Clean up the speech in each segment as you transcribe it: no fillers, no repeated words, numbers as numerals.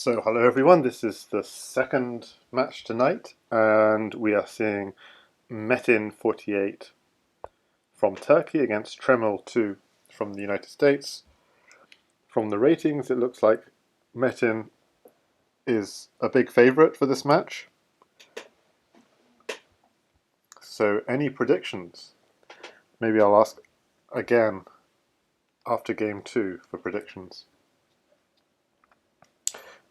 So hello everyone, this is the second match tonight and we are seeing metin48 from Turkey against Tremel2 from the United States. From the ratings it looks like Metin is a big favourite for this match. So any predictions? Maybe I'll ask again after game 2 for predictions.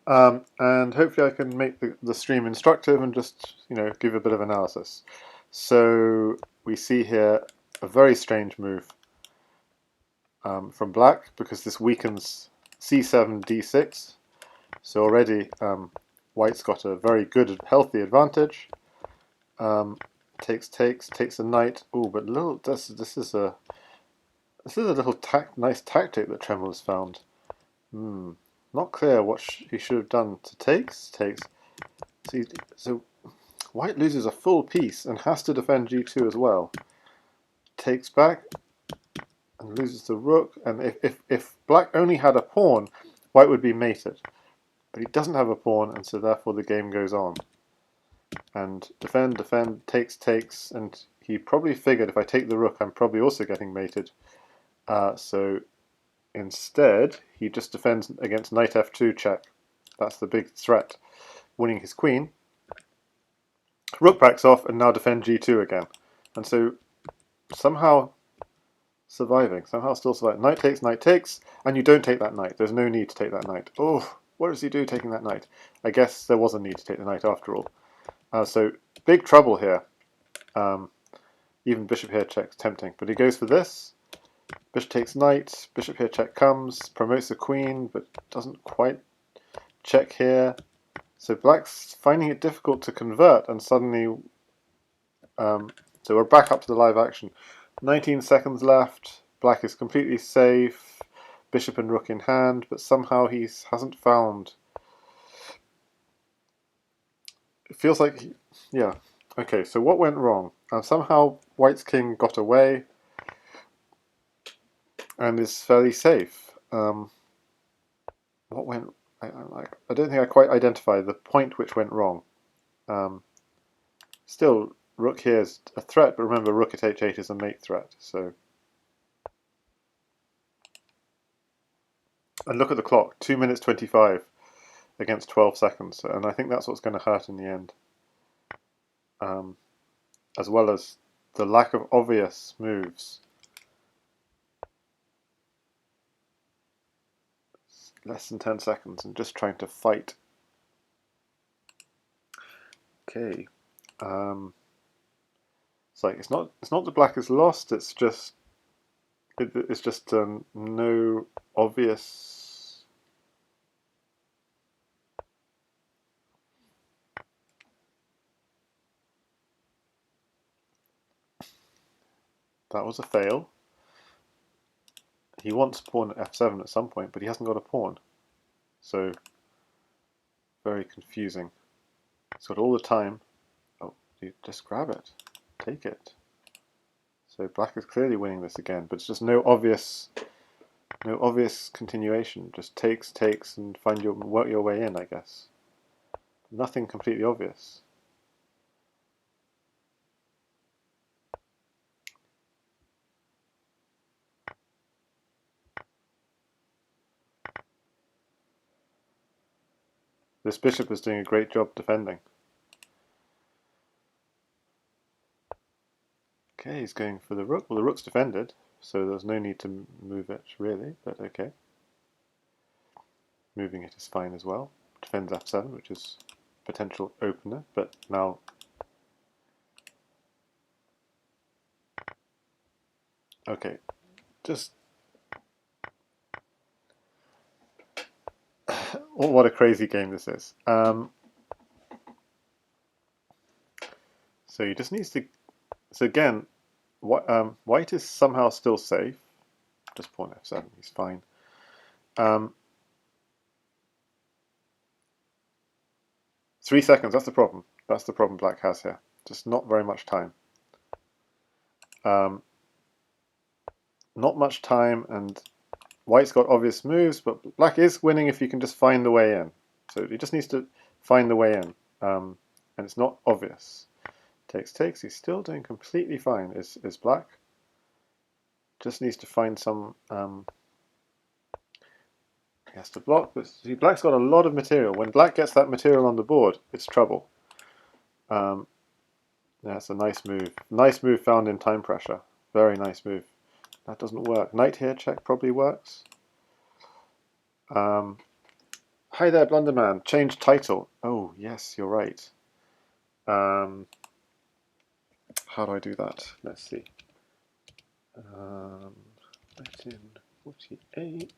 And hopefully I can make the stream instructive and just, give a bit of analysis. So we see here a very strange move from black because this weakens c7, d6. So already white's got a very good, healthy advantage. Takes a knight. Oh, but this is a little nice tactic that Tremel has found. Not clear what he should have done. To takes. So white loses a full piece and has to defend g2 as well. Takes back and loses the rook. And if black only had a pawn, white would be mated. But he doesn't have a pawn, and so therefore the game goes on. And defend, takes, and he probably figured if I take the rook, I'm probably also getting mated. So instead, he just defends against knight f2 check. That's the big threat, winning his queen. Rook backs off and now defend g2 again. And so somehow surviving, somehow still surviving. Knight takes, and you don't take that knight. There's no need to take that knight. Oh, what does he do taking that knight? I guess there was a need to take the knight after all. So big trouble here. Even bishop here checks, tempting. But he goes for this. Bishop takes knight, bishop here check comes, promotes the queen, but doesn't quite check here. So black's finding it difficult to convert, and suddenly, so we're back up to the live action. 19 seconds left, black is completely safe, bishop and rook in hand, but somehow he hasn't found. It feels like, yeah. Okay, so what went wrong? Somehow white's king got away and is fairly safe. What went? I don't think I quite identify the point which went wrong. Still, rook here is a threat, but remember, rook at h8 is a mate threat. So, and look at the clock: 2 minutes 25 against 12 seconds, and I think that's what's going to hurt in the end. As well as the lack of obvious moves. Less than 10 seconds and just trying to fight. Okay. It's like it's not that black is lost, it's just no obvious. That was a fail. He wants pawn at f7 at some point, but he hasn't got a pawn. So, very confusing. He's got all the time. Oh, you just grab it. Take it. So black is clearly winning this again, but it's just no obvious continuation. Just takes, and work your way in, I guess. Nothing completely obvious. This bishop is doing a great job defending. Okay, he's going for the rook. Well, the rook's defended, so there's no need to move it, really, but okay. Moving it is fine as well. Defends f7, which is potential opener, but now... Okay, just... Oh, what a crazy game this is. So he just needs to... So again, white is somehow still safe. Just pawn f7, he's fine. 3 seconds, that's the problem. That's the problem black has here. Just not very much time. Not much time, and white's got obvious moves, but black is winning if you can just find the way in. So he just needs to find the way in, and it's not obvious. Takes, takes. He's still doing completely fine. Is black? Just needs to find some. He has to block. But see, black's got a lot of material. When black gets that material on the board, it's trouble. That's a nice move. Nice move found in time pressure. Very nice move. That doesn't work. Knight here check probably works. Hi there, Blunderman. Change title. Oh, yes, you're right. How do I do that? Let's see. Metin48.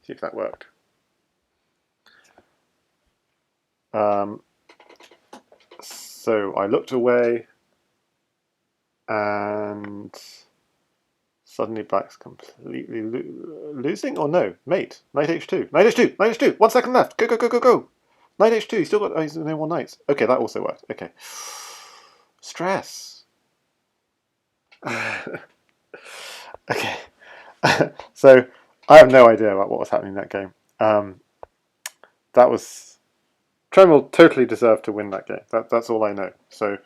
See if that worked. So I looked away, and suddenly black's completely losing. Or no, mate. Knight h2. Knight h2. Knight h2. 1 second left. Go, go, go, go, go. Knight h2. He's still got. Oh, he's no more knights. Okay, that also worked. Okay. Stress. Okay. So I have no idea about what was happening in that game. That was Tremel totally deserved to win that game. That's all I know. So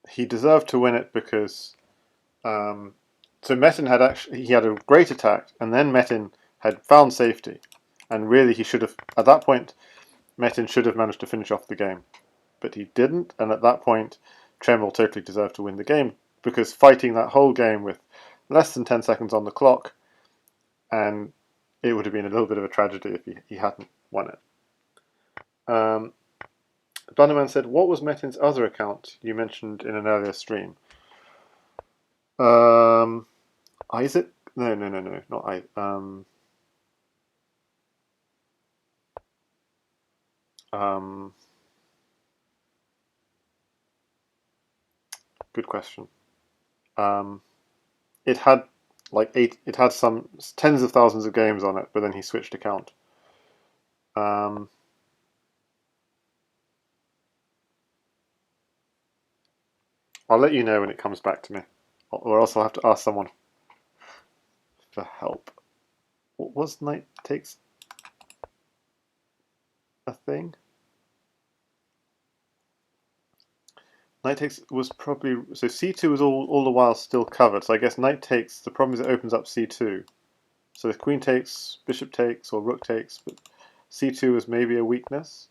he deserved to win it because so Metin had a great attack, and then Metin had found safety, and really he should have at that point Metin should have managed to finish off the game, but he didn't, and at that point Tremel totally deserved to win the game because fighting that whole game with less than 10 seconds on the clock, and it would have been a little bit of a tragedy if he hadn't won it. Blunderman said, what was Metin's other account you mentioned in an earlier stream? Isaac? No, not I. Good question. It had like it had some tens of thousands of games on it, but then he switched account. I'll let you know when it comes back to me, or else I'll have to ask someone for help. What was knight takes a thing? Knight takes was probably so c2 was all the while still covered. So I guess knight takes. The problem is it opens up c2. So if queen takes, bishop takes, or rook takes, but c2 is maybe a weakness.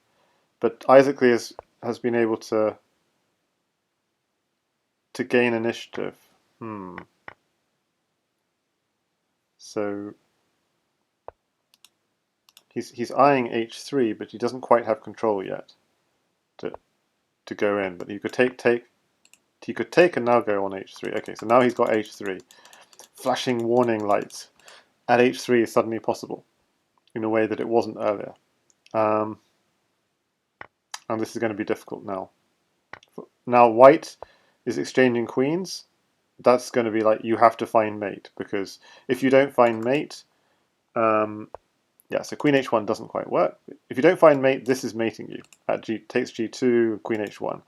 But Isaac Lee has been able to gain initiative. So he's eyeing h3, but he doesn't quite have control yet to go in. But you could take. He could take and now go on h3. Okay, so now he's got h3. Flashing warning lights at h3 is suddenly possible in a way that it wasn't earlier. And this is going to be difficult now. Now white is exchanging queens. That's going to be like you have to find mate, because if you don't find mate, yeah, so queen h1 doesn't quite work. If you don't find mate, this is mating you. At takes g2, queen h1.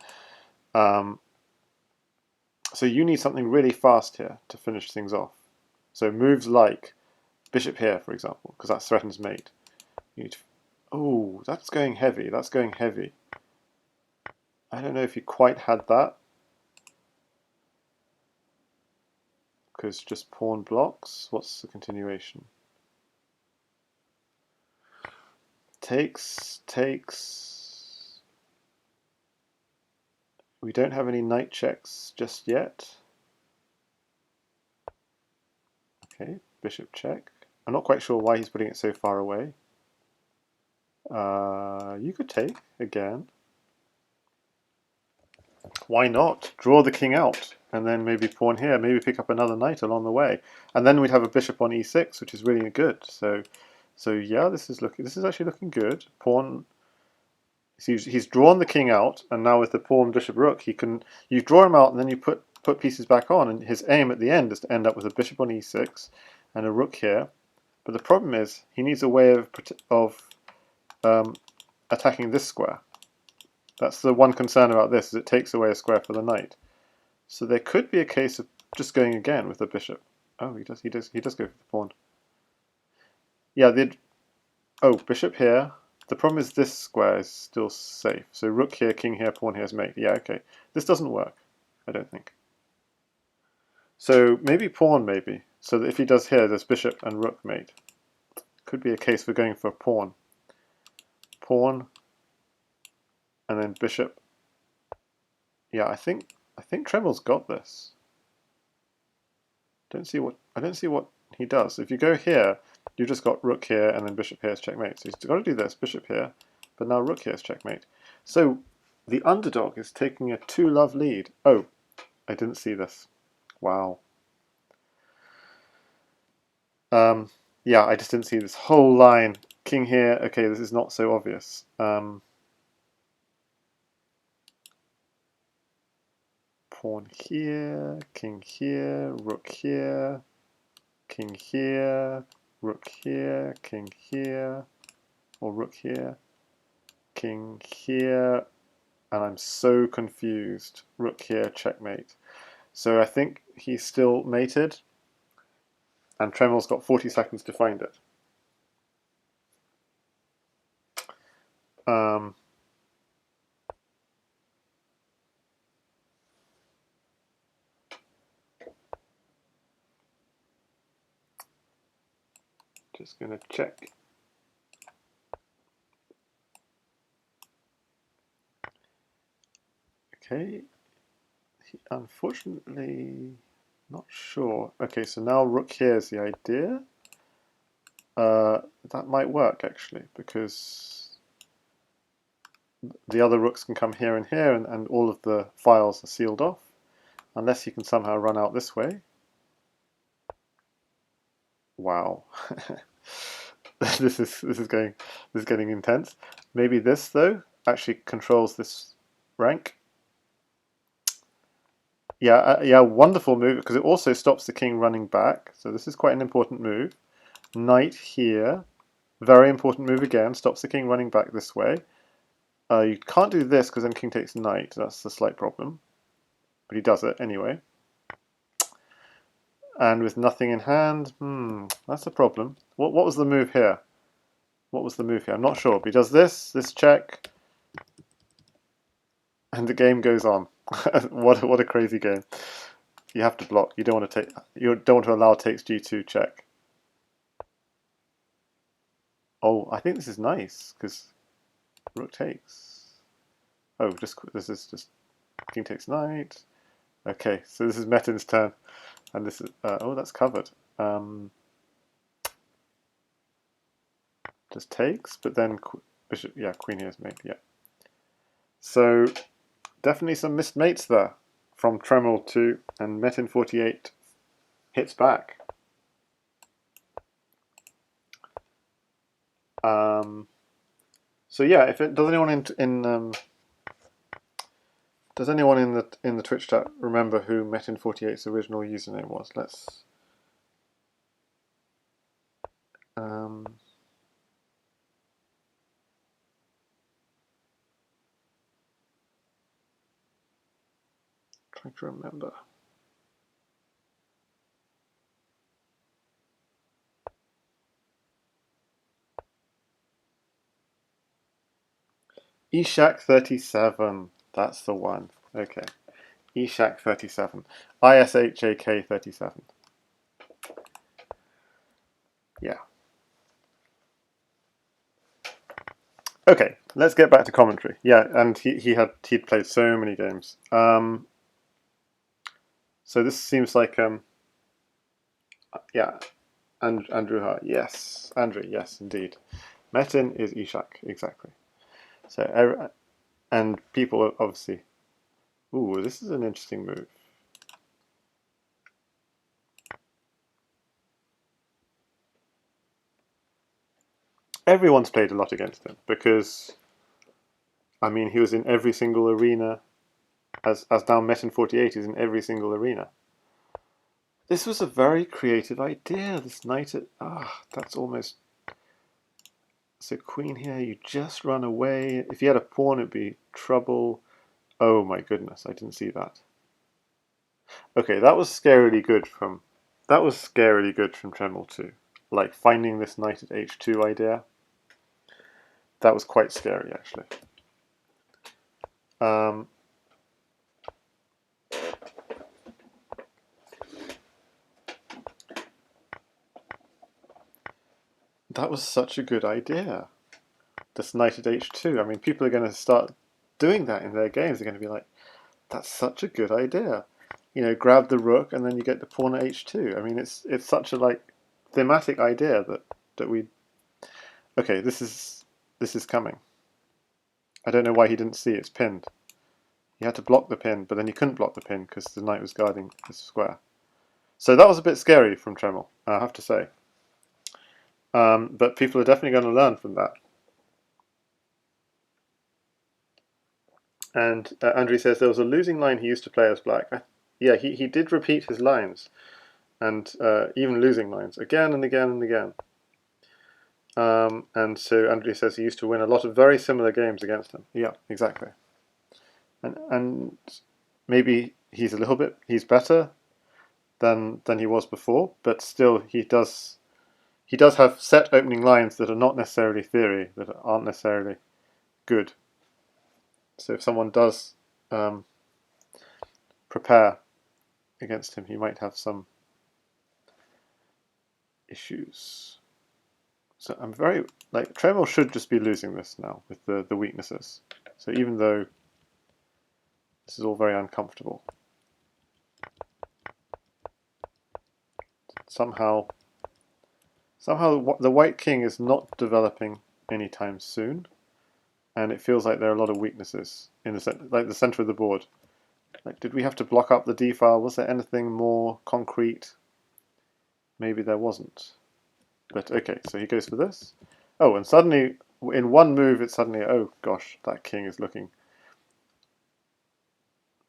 So you need something really fast here to finish things off. So moves like bishop here, for example, because that threatens mate. You need to, oh, that's going heavy. That's going heavy. I don't know if you quite had that, because just pawn blocks. What's the continuation? Takes, takes. We don't have any knight checks just yet. Okay, bishop check. I'm not quite sure why he's putting it so far away. You could take again. Why not? Draw the king out, and then maybe pawn here, maybe pick up another knight along the way. And then we'd have a bishop on e6, which is really good. So yeah, this is actually looking good. Pawn. He's drawn the king out, and now with the pawn bishop rook, you draw him out, and then you put put pieces back on, and his aim at the end is to end up with a bishop on e6 and a rook here. But the problem is he needs a way of attacking this square. That's the one concern about this, is it takes away a square for the knight. So there could be a case of just going again with the bishop. Oh, he does go for the pawn. Yeah, bishop here. The problem is this square is still safe. So rook here, king here, pawn here is mate. Yeah, okay. This doesn't work, I don't think. So maybe pawn, maybe. So that if he does here, there's bishop and rook mate. Could be a case for going for pawn. Pawn, and then bishop. Yeah, I think Tremel's got this. I don't see what he does. If you go here, you've just got rook here and then bishop here is checkmate. So he's got to do this, bishop here, but now rook here is checkmate. So the underdog is taking a 2-love lead. Oh, I didn't see this. Wow. Yeah, I just didn't see this whole line. King here. Okay, this is not so obvious. Pawn here, king here, rook here, king here, rook here, king here, or rook here, king here, and I'm so confused. Rook here, checkmate. So I think he's still mated, and Tremel's got 40 seconds to find it. Just going to check. Okay, unfortunately, not sure. Okay, so now rook here is the idea. That might work actually, because the other rooks can come here and here, and all of the files are sealed off, unless he can somehow run out this way. Wow, this is getting intense. Maybe this though actually controls this rank. Yeah, yeah, wonderful move, because it also stops the king running back. So this is quite an important move. Knight here, very important move again. Stops the king running back this way. You can't do this because then king takes knight. That's the slight problem, but he does it anyway. And with nothing in hand, that's a problem. What was the move here? What was the move here? I'm not sure. But he does this check, and the game goes on. What a crazy game! You have to block. You don't want to take. You don't want to allow takes g2 check. Oh, I think this is nice because rook takes. Oh, this is just king takes knight. Okay, so this is Metin's turn, and this is oh, that's covered. Just takes, but then bishop. Yeah, queen here is mate. Yeah. So definitely some missed mates there from Tremel 2, and metin48 hits back. So yeah, if it does anyone does anyone in the Twitch chat remember who metin48's original username was? Let's try to remember. Ishak37. That's the one. Okay. Ishak37. ISHAK37. Yeah. Okay, let's get back to commentary. Yeah, and he'd played so many games. So this seems like yeah, Andrew Hart. Yes, Andrew. Yes, indeed. Metin is Ishak, exactly. So and people obviously. Ooh, this is an interesting move. Everyone's played a lot against him because, I mean, he was in every single arena. as now metin48 is in every single arena. This was a very creative idea. This knight at that's almost. So queen here, you just run away. If you had a pawn, it'd be trouble. Oh my goodness, I didn't see that. Okay, that was scarily good from Tremel too. Like finding this knight at h2 idea. That was quite scary actually. That was such a good idea. This knight at h2. I mean, people are going to start doing that in their games. They're going to be like, that's such a good idea. You know, grab the rook and then you get the pawn at h2. I mean, it's such a like thematic idea that we. Okay, this is coming. I don't know why he didn't see it's pinned. He had to block the pin, but then he couldn't block the pin because the knight was guarding the square. So that was a bit scary from Tremel, I have to say. But people are definitely going to learn from that. And Andrew says there was a losing line he used to play as black. Yeah, he did repeat his lines, and even losing lines, again and again and again. And so Andrew says he used to win a lot of very similar games against him. Yeah, exactly. And maybe he's better than he was before, but still he does have set opening lines that are not necessarily theory, that aren't necessarily good. So if someone does prepare against him, he might have some issues. So I'm very like Tremel should just be losing this now with the weaknesses. So even though this is all very uncomfortable, somehow the white king is not developing anytime soon, and it feels like there are a lot of weaknesses in the center of the board. Like, did we have to block up the d file? Was there anything more concrete? Maybe there wasn't. But okay, so he goes for this. Oh, and suddenly, in one move, it's suddenly, oh gosh, that king is looking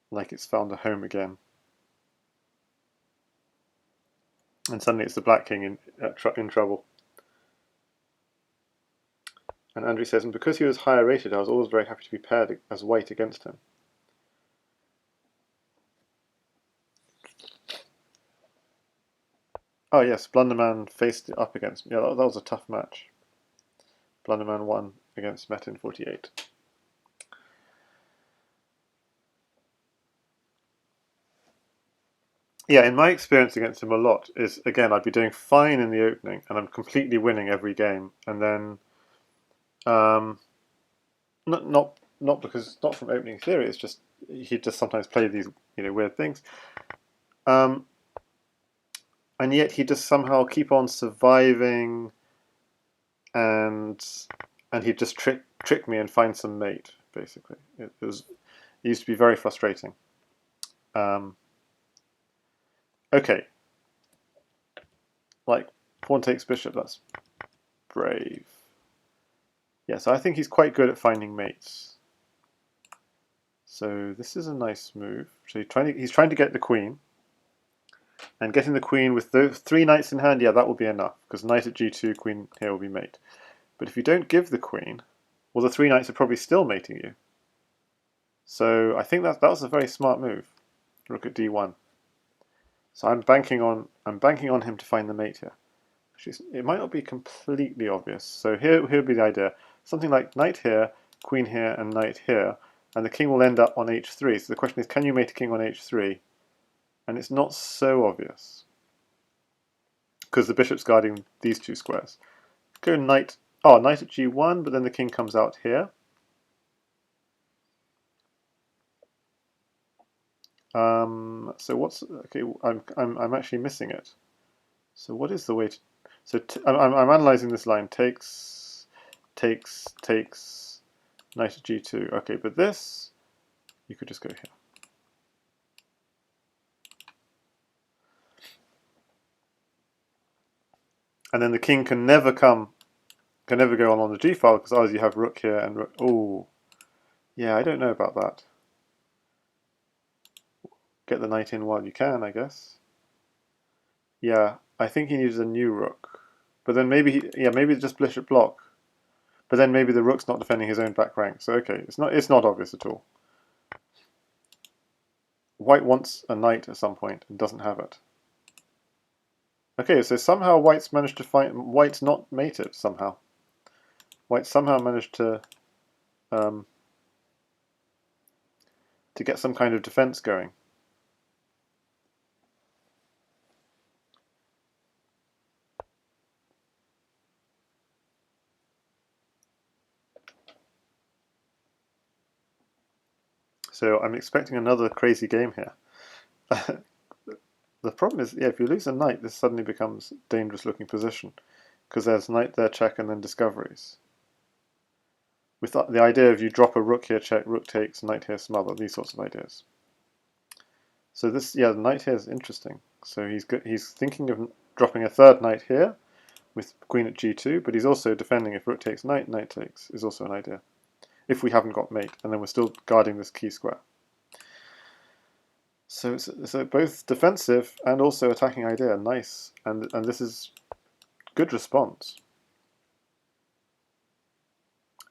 like it's found a home again. And suddenly it's the black king in trouble. And Andrew says, and because he was higher rated, I was always very happy to be paired as white against him. Oh yes, Blunderman faced up against me. Yeah, that was a tough match. Blunderman won against metin48. Yeah, in my experience against him a lot is, again, I'd be doing fine in the opening and I'm completely winning every game, and then not from opening theory, it's just he'd just sometimes play these weird things. And yet he just somehow keep on surviving, and he'd just trick me and find some mate. Basically, it used to be very frustrating. Okay, like pawn takes bishop. That's brave. Yeah, so I think he's quite good at finding mates. So this is a nice move. So he's trying to get the queen. And getting the queen with the 3 knights in hand, yeah, that will be enough, because knight at g2, queen here will be mate. But if you don't give the queen, well, the 3 knights are probably still mating you. So I think that was a very smart move. Rook at d1. So I'm banking on him to find the mate here. It might not be completely obvious. So here would be the idea: something like knight here, queen here, and knight here, and the king will end up on h3. So the question is, can you mate a king on h3? And it's not so obvious, because the bishop's guarding these 2 squares. Go knight. Oh, knight at g1, but then the king comes out here. So what's okay? I'm actually missing it. So what is the way to? So I'm analyzing this line. Takes, knight at g2. Okay, but this you could just go here. And then the king can never go on the g file, because otherwise you have rook here and rook. Oh, yeah, I don't know about that. Get the knight in while you can, I guess. Yeah, I think he needs a new rook. But then maybe, yeah, maybe just bishop block. But then maybe the rook's not defending his own back rank. So okay, it's not obvious at all. White wants a knight at some point and doesn't have it. Okay, so somehow White's managed to find... White's not mated, somehow. White somehow managed to get some kind of defense going. So I'm expecting another crazy game here. The problem is, yeah, if you lose a knight, this suddenly becomes a dangerous looking position, because there's knight there, check, and then discoveries. With the idea of you drop a rook here, check, rook takes, knight here, smother, these sorts of ideas. So this, yeah, the knight here is interesting. So he's thinking of dropping a third knight here, with queen at g2, but he's also defending if rook takes knight, knight takes is also an idea. If we haven't got mate, and then we're still guarding this key square. So both defensive and also attacking idea, nice, and this is good response.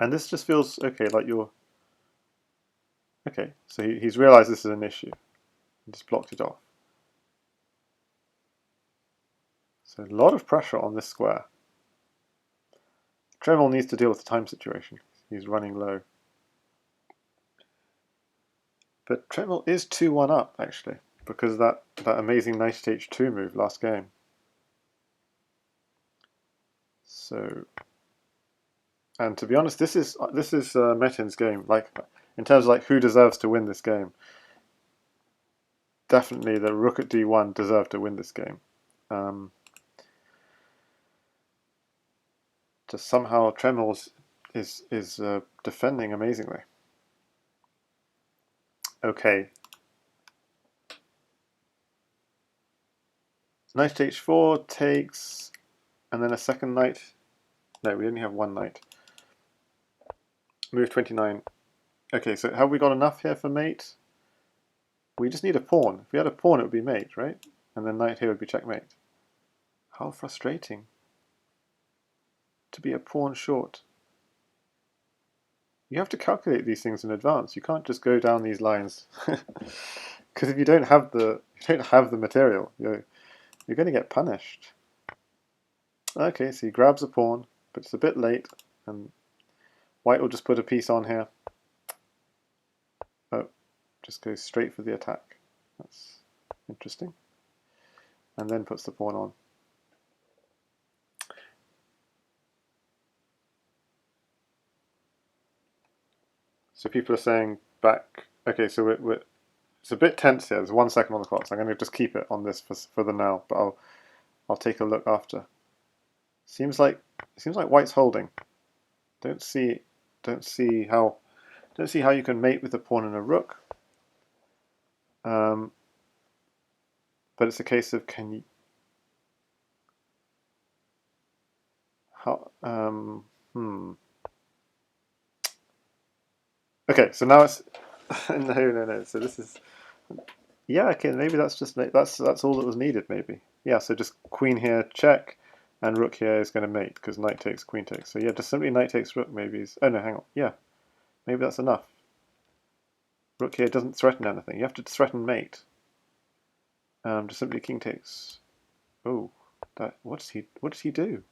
And this just feels okay, like you're okay. So he's realised this is an issue, and just blocked it off. So a lot of pressure on this square. Tremel needs to deal with the time situation. He's running low. But Tremel is 2-1 up actually, because of that amazing knight at h2 move last game. So, and to be honest, this is Metin's game. Like in terms of like who deserves to win this game. Definitely, the rook at d1 deserved to win this game. Just somehow Tremel is defending amazingly. Okay. Knight at h4 takes, and then a second knight. No, we only have one knight. Move 29. Okay, so have we got enough here for mate? We just need a pawn. If we had a pawn, it would be mate, right? And then knight here would be checkmate. How frustrating to be a pawn short. You have to calculate these things in advance. You can't just go down these lines because if you don't have the material, you're going to get punished. Okay, so he grabs a pawn, but it's a bit late, and White will just put a piece on here. Oh, just goes straight for the attack. That's interesting. And then puts the pawn on. So people are saying back. Okay, so it's a bit tense here. There's 1 second on the clock, so I'm going to just keep it on this for the now. But I'll take a look after. Seems like White's holding. Don't see how you can mate with a pawn and a rook. But it's a case of can you how Okay, so now it's no. So this is okay. Maybe that's all that was needed. Maybe So just queen here, check, and rook here is going to mate because knight takes, queen takes. So just simply knight takes rook. Maybe oh no, hang on. Maybe that's enough. Rook here doesn't threaten anything. You have to threaten mate. Just simply king takes. Oh, what does he do?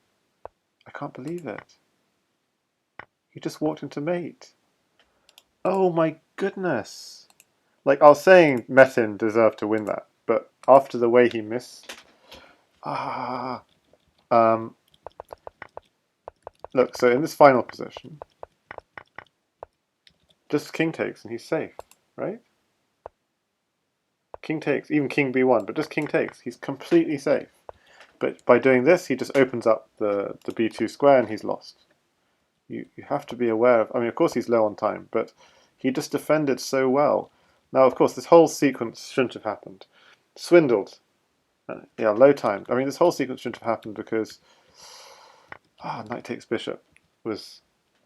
I can't believe it. He just walked into mate. Oh my goodness! Like I was saying, Metin deserved to win that, but after the way he missed, look. So in this final position, just king takes and he's safe, right? King takes, even king b1, but just king takes, he's completely safe. But by doing this, he just opens up the b2 square and he's lost. You have to be aware of. I mean, of course he's low on time, but he just defended so well. Now, of course, this whole sequence shouldn't have happened. Swindled. Low time. I mean, this whole sequence shouldn't have happened because knight takes bishop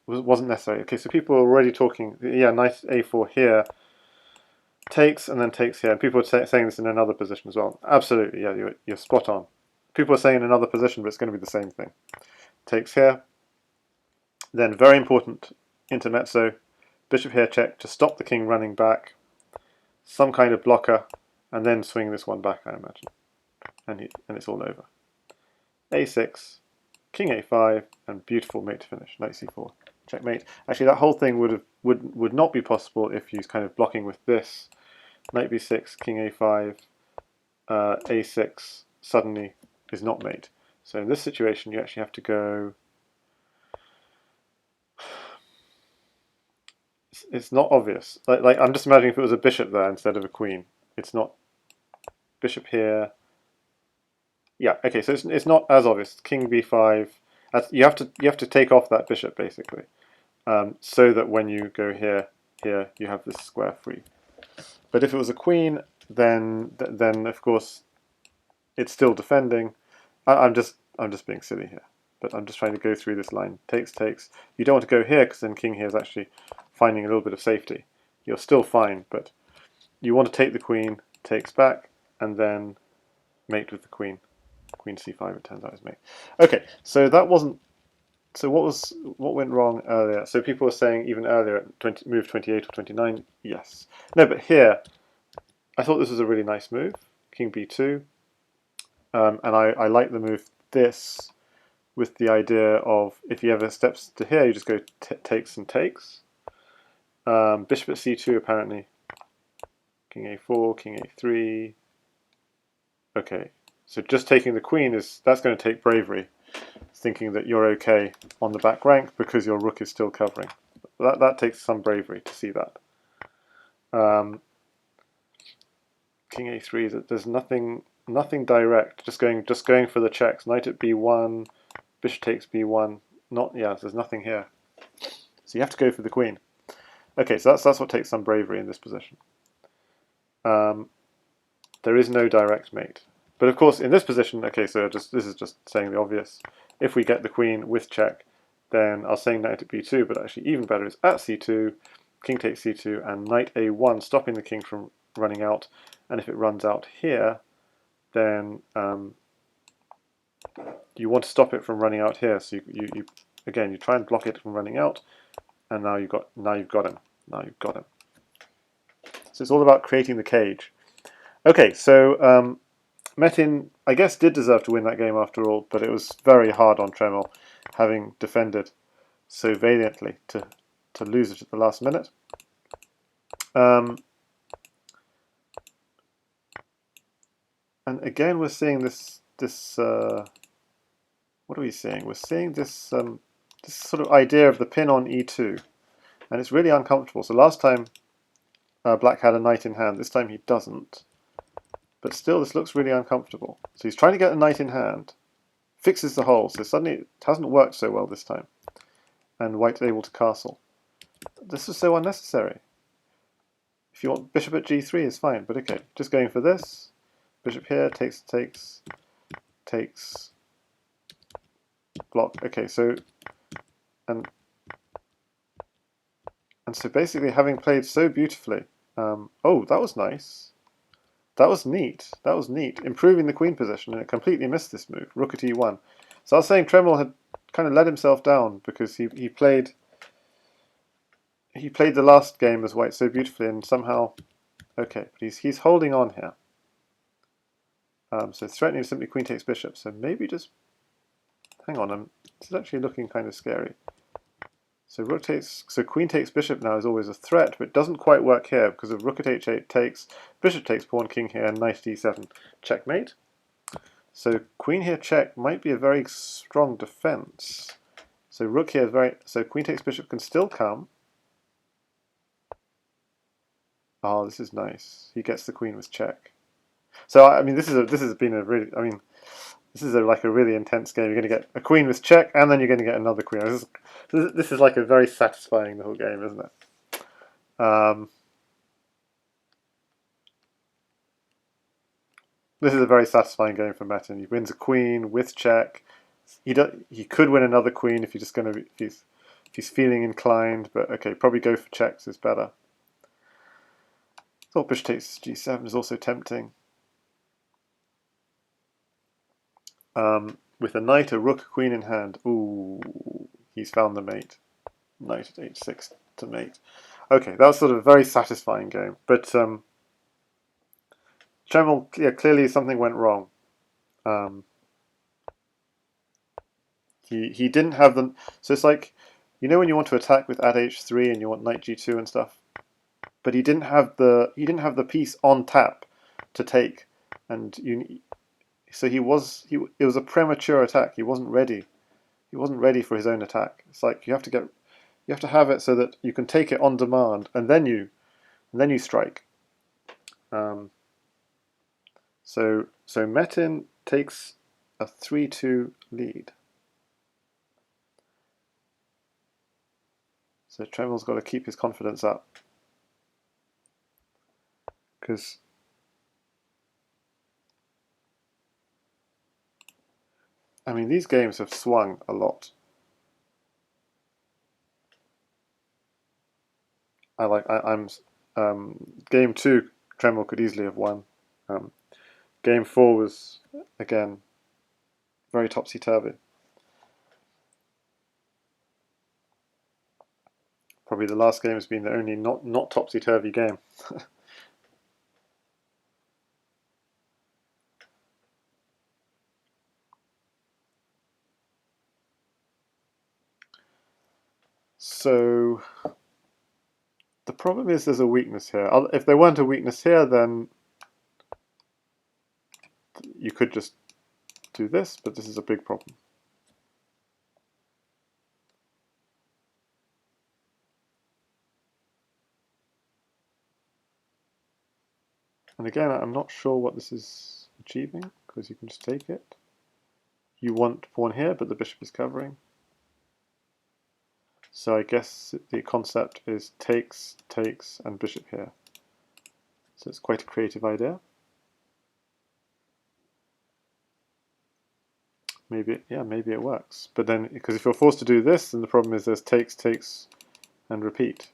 wasn't necessary. Okay, so people are already talking. Knight a4 here. takes and then takes here. And people are saying this in another position as well. Absolutely, yeah, you're spot on. People are saying in another position, but it's going to be the same thing. Takes here. Then very important intermezzo. Bishop here check to stop the king running back. Some kind of blocker, and then swing this one back, I imagine. And it's all over. A6, king A5, and beautiful mate to finish. Knight C4, checkmate. Actually, that whole thing would not be possible if you're kind of blocking with this. Knight B6, king A5, A6 suddenly is not mate. So in this situation, you actually have to go. It's not obvious. Like I'm just imagining if it was a bishop there instead of a queen. It's not. Bishop here. Yeah. Okay. So it's not as obvious. King B5. You have to take off that bishop basically, so that when you go here, you have this square free. But if it was a queen, then of course it's still defending. I'm just being silly here, but I'm just trying to go through this line. Takes. You don't want to go here because then king here is actually finding a little bit of safety. You're still fine, but you want to take the queen. Takes back, and then mate with the queen. Queen c5. It turns out is mate. Okay, so that wasn't. So what went wrong earlier? So people were saying even earlier at move 28 or 29. Yes. No, but here I thought this was a really nice move. King b2. And I like the move this with the idea of if he ever steps to here, you just go takes and takes. Bishop at c2 apparently. King a4, king a3. Okay, so just taking the queen that's going to take bravery, thinking that you're okay on the back rank because your rook is still covering. That takes some bravery to see that. King a3. There's nothing direct. Just going for the checks. Knight at b1, bishop takes b1. There's nothing here. So you have to go for the queen. Okay, so that's what takes some bravery in this position. There is no direct mate. But of course, in this position, okay, so this is just saying the obvious. If we get the queen with check, then I was saying knight at b2, but actually even better is at c2, king takes c2, and knight a1, stopping the king from running out. And if it runs out here, then you want to stop it from running out here. So you again, you try and block it from running out, and now you've got him. So it's all about creating the cage. Okay, so Metin, I guess, did deserve to win that game after all, but it was very hard on Tremel, having defended so valiantly to lose it at the last minute. And again, we're seeing this what are we seeing? We're seeing this this sort of idea of the pin on e2, and it's really uncomfortable. So last time Black had a knight in hand. This time he doesn't. But still, this looks really uncomfortable. So he's trying to get a knight in hand, fixes the hole, so suddenly it hasn't worked so well this time. And White's able to castle. This is so unnecessary. If you want bishop at g3 is fine, but okay, just going for this. Bishop here, takes, block. Okay, so and so basically, having played so beautifully, oh, that was nice. That was neat. Improving the queen position, and it completely missed this move. Rook at e1. So I was saying Tremel had kind of let himself down because he played the last game as White so beautifully, and somehow, okay, but he's holding on here. So threatening simply queen takes bishop. So maybe just hang on. This is actually looking kind of scary. So queen takes bishop now is always a threat, but it doesn't quite work here because of rook at h8 takes, bishop takes pawn, king here, and knight at e7, checkmate. So queen here check might be a very strong defense. So rook here is so queen takes bishop can still come. Oh, this is nice. He gets the queen with check. So I mean, this has been a really, I mean, this is like a really intense game. You're going to get a queen with check, and then you're going to get another queen. This is like a very satisfying little game, isn't it? This is a very satisfying game for Metin. He wins a queen with check. He could win another queen if if he's feeling inclined, but okay, probably go for checks is better. Thought bishop takes g7 is also tempting. With a knight, a rook, a queen in hand. Ooh, he's found the mate. Knight at h6 to mate. Okay, that was sort of a very satisfying game. But Tremel, yeah, clearly something went wrong. He didn't have them. So it's like, you know when you want to attack with at h3 and you want knight g2 and stuff, but he didn't have the piece on tap to take, and so it was a premature attack. He wasn't ready. He wasn't ready for his own attack. It's like you have to have it so that you can take it on demand, and then you strike. So Metin takes a 3-2 lead. So Tremel's got to keep his confidence up, because I mean these games have swung a lot. I'm game 2 Tremel could easily have won. Game 4 was again very topsy-turvy. Probably the last game has been the only not topsy-turvy game. So the problem is there's a weakness here. If there weren't a weakness here, then you could just do this, but this is a big problem. And again, I'm not sure what this is achieving, because you can just take it. You want pawn here, but the bishop is covering. So I guess the concept is takes, takes, and bishop here. So it's quite a creative idea. Maybe it works. But then, because if you're forced to do this, then the problem is there's takes, takes, and repeat.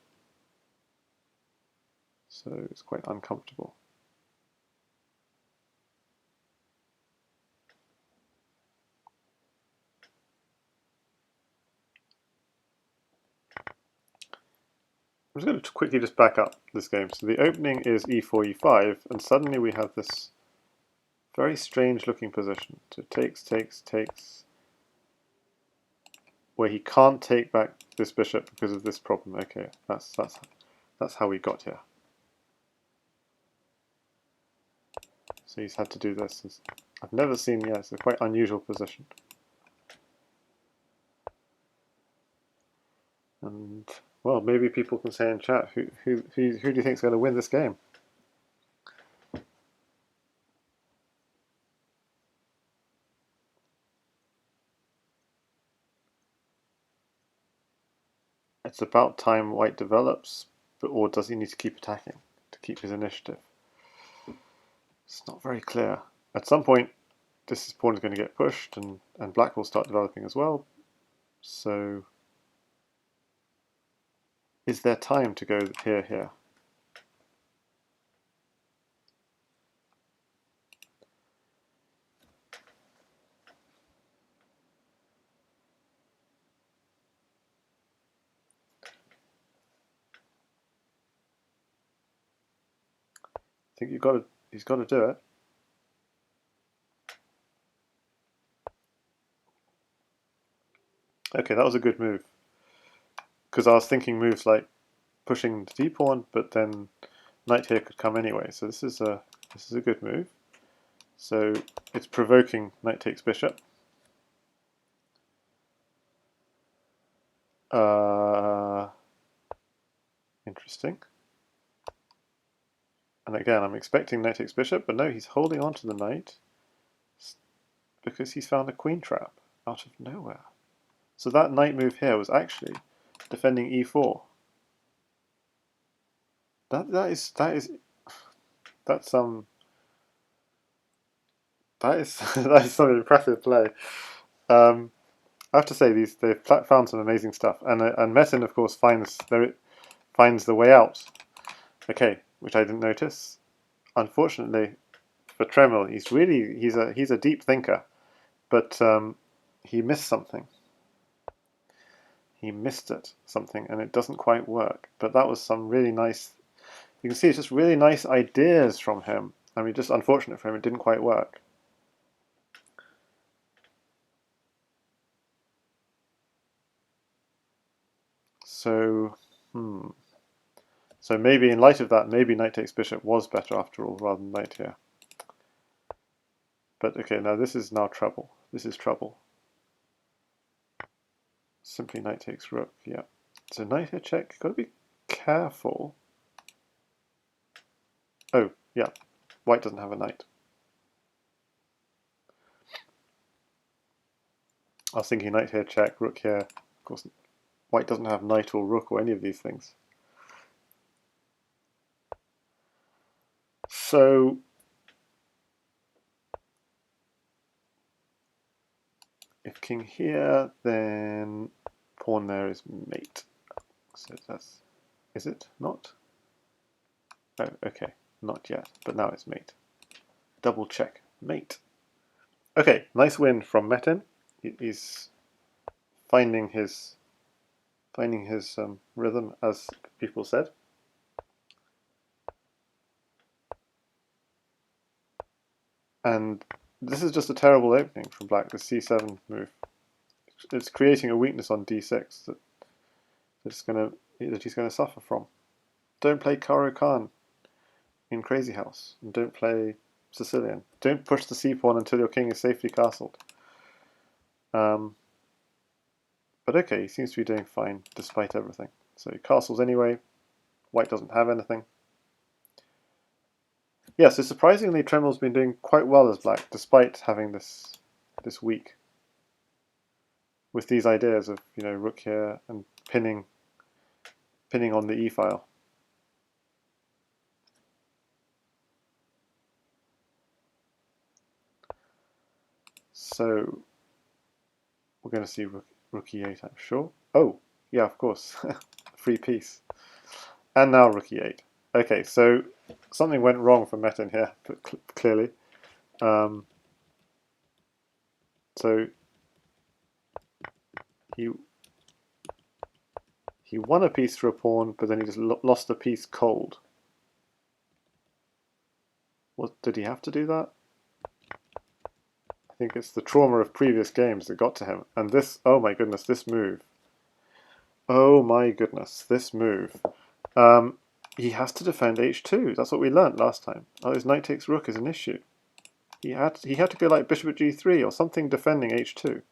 So it's quite uncomfortable. I'm just going to quickly just back up this game. So the opening is e4, e5, and suddenly we have this very strange looking position. So takes, takes, takes, where he can't take back this bishop because of this problem. Okay, that's how we got here. So he's had to do this. I've never seen, yeah, it's a quite unusual position. And well, maybe people can say in chat who do you think is going to win this game? It's about time White develops, or does he need to keep attacking to keep his initiative? It's not very clear. At some point, this pawn is going to get pushed, and Black will start developing as well. So, is there time to go here? I think he's got to do it. Okay, that was a good move. Because I was thinking moves like pushing the d pawn, but then knight here could come anyway. So this is a good move. So it's provoking knight takes bishop. Interesting. And again, I'm expecting knight takes bishop, but no, he's holding on to the knight because he's found a queen trap out of nowhere. So that knight move here was actually defending e4. That's some that is some impressive play. I have to say they've found some amazing stuff, and Metin of course finds the way out. Okay, which I didn't notice. Unfortunately for Tremel, he's a deep thinker, but he missed something. He missed something, and it doesn't quite work. But that was some really nice. You can see it's just really nice ideas from him. I mean, just unfortunate for him, it didn't quite work. So, So maybe in light of that, maybe knight takes bishop was better after all, rather than knight here. But okay, now this is now trouble. This is trouble. Simply knight takes rook, yeah. So knight here check, gotta be careful. Oh, yeah, white doesn't have a knight. I was thinking knight here check, rook here. Of course, white doesn't have knight or rook or any of these things. So if king here, then pawn there is mate. So that's, is it not? Oh, okay, not yet, but now it's mate. Double check, mate. Okay, nice win from Metin. He's finding his rhythm, as people said. And this is just a terrible opening from black, the c7 move. It's creating a weakness on d6 that he's going to suffer from. Don't play Karo Khan in Crazyhouse, and don't play Sicilian. Don't push the c-pawn until your king is safely castled. But okay, he seems to be doing fine despite everything. So he castles anyway. White doesn't have anything. Yeah, so surprisingly, Tremel's been doing quite well as black, despite having this week with these ideas of rook here and pinning on the e file. So we're going to see rook e8, I'm sure. Oh, yeah, of course, free piece. And now rook e8. Okay, so something went wrong for Metin here, clearly. So he won a piece for a pawn, but then he just lost a piece cold. What, did he have to do that? I think it's the trauma of previous games that got to him. And this, oh my goodness, this move. Oh my goodness, this move. He has to defend h2. That's what we learnt last time. Oh, his knight takes rook is an issue. He had to go like bishop at g3 or something defending h2.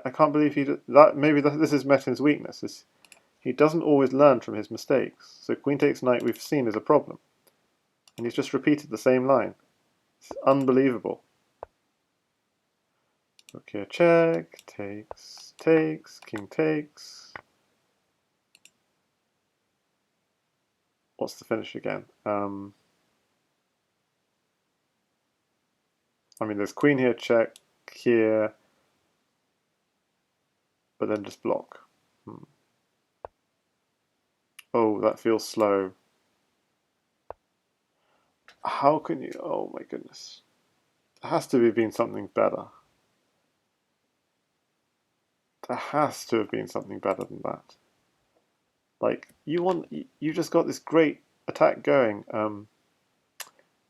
I can't believe he did that. Maybe this is Metin's weakness. He doesn't always learn from his mistakes. So queen takes knight we've seen is a problem. And he's just repeated the same line. It's unbelievable. Rook here check, takes, king takes. What's the finish again? I mean, there's queen here check, here, but then just block. Oh, that feels slow. How can you? Oh my goodness. There has to have been something better. There has to have been something better than that. Like, you just got this great attack going.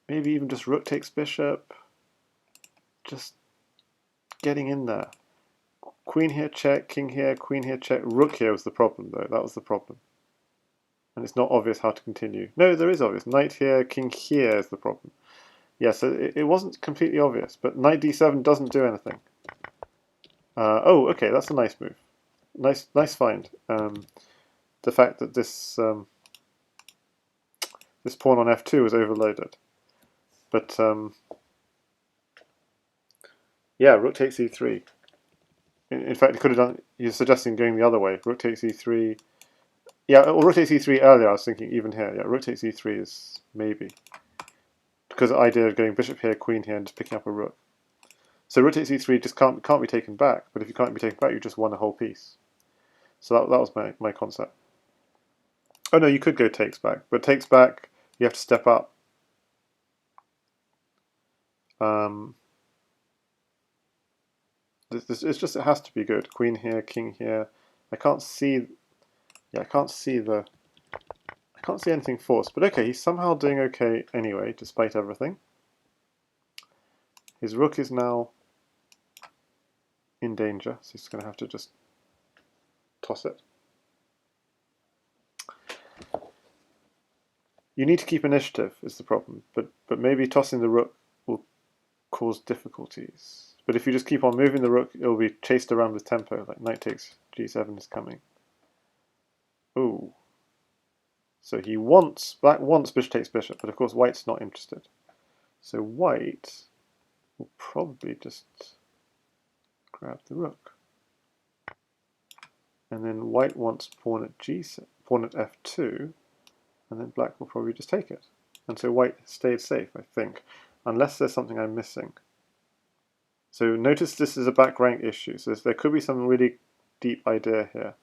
Maybe even just rook takes bishop. Just getting in there. Queen here check, king here, queen here check. Rook here was the problem though. That was the problem. And it's not obvious how to continue. No, there is obvious. Knight here, king here is the problem. Yeah, so it wasn't completely obvious, but knight d7 doesn't do anything. Oh, okay, that's a nice move. Nice find. The fact that this this pawn on f2 was overloaded. But yeah, rook takes e3. In fact, he could have done. You're suggesting going the other way. Rook takes e3. Yeah, or rook takes e3 earlier. I was thinking even here. Yeah, rook takes e3 is maybe because the idea of going bishop here, queen here, and just picking up a rook. So rook takes e3 just can't be taken back. But if you can't be taken back, you just won a whole piece. So that was my concept. Oh no, you could go takes back, but takes back, you have to step up. It's just, it has to be good. Queen here, king here. I can't see. Yeah, I can't see anything forced. But okay, he's somehow doing okay anyway, despite everything. His rook is now in danger, so he's going to have to just toss it. You need to keep initiative is the problem, but maybe tossing the rook will cause difficulties. But if you just keep on moving the rook, it'll be chased around with tempo, like knight takes g7 is coming. Ooh. So black wants bishop takes bishop, but of course white's not interested. So white will probably just grab the rook. And then white wants pawn at g7, pawn at f2, and then black will probably just take it. And so white stayed safe, I think, unless there's something I'm missing. So notice this is a back rank issue, so there could be some really deep idea here.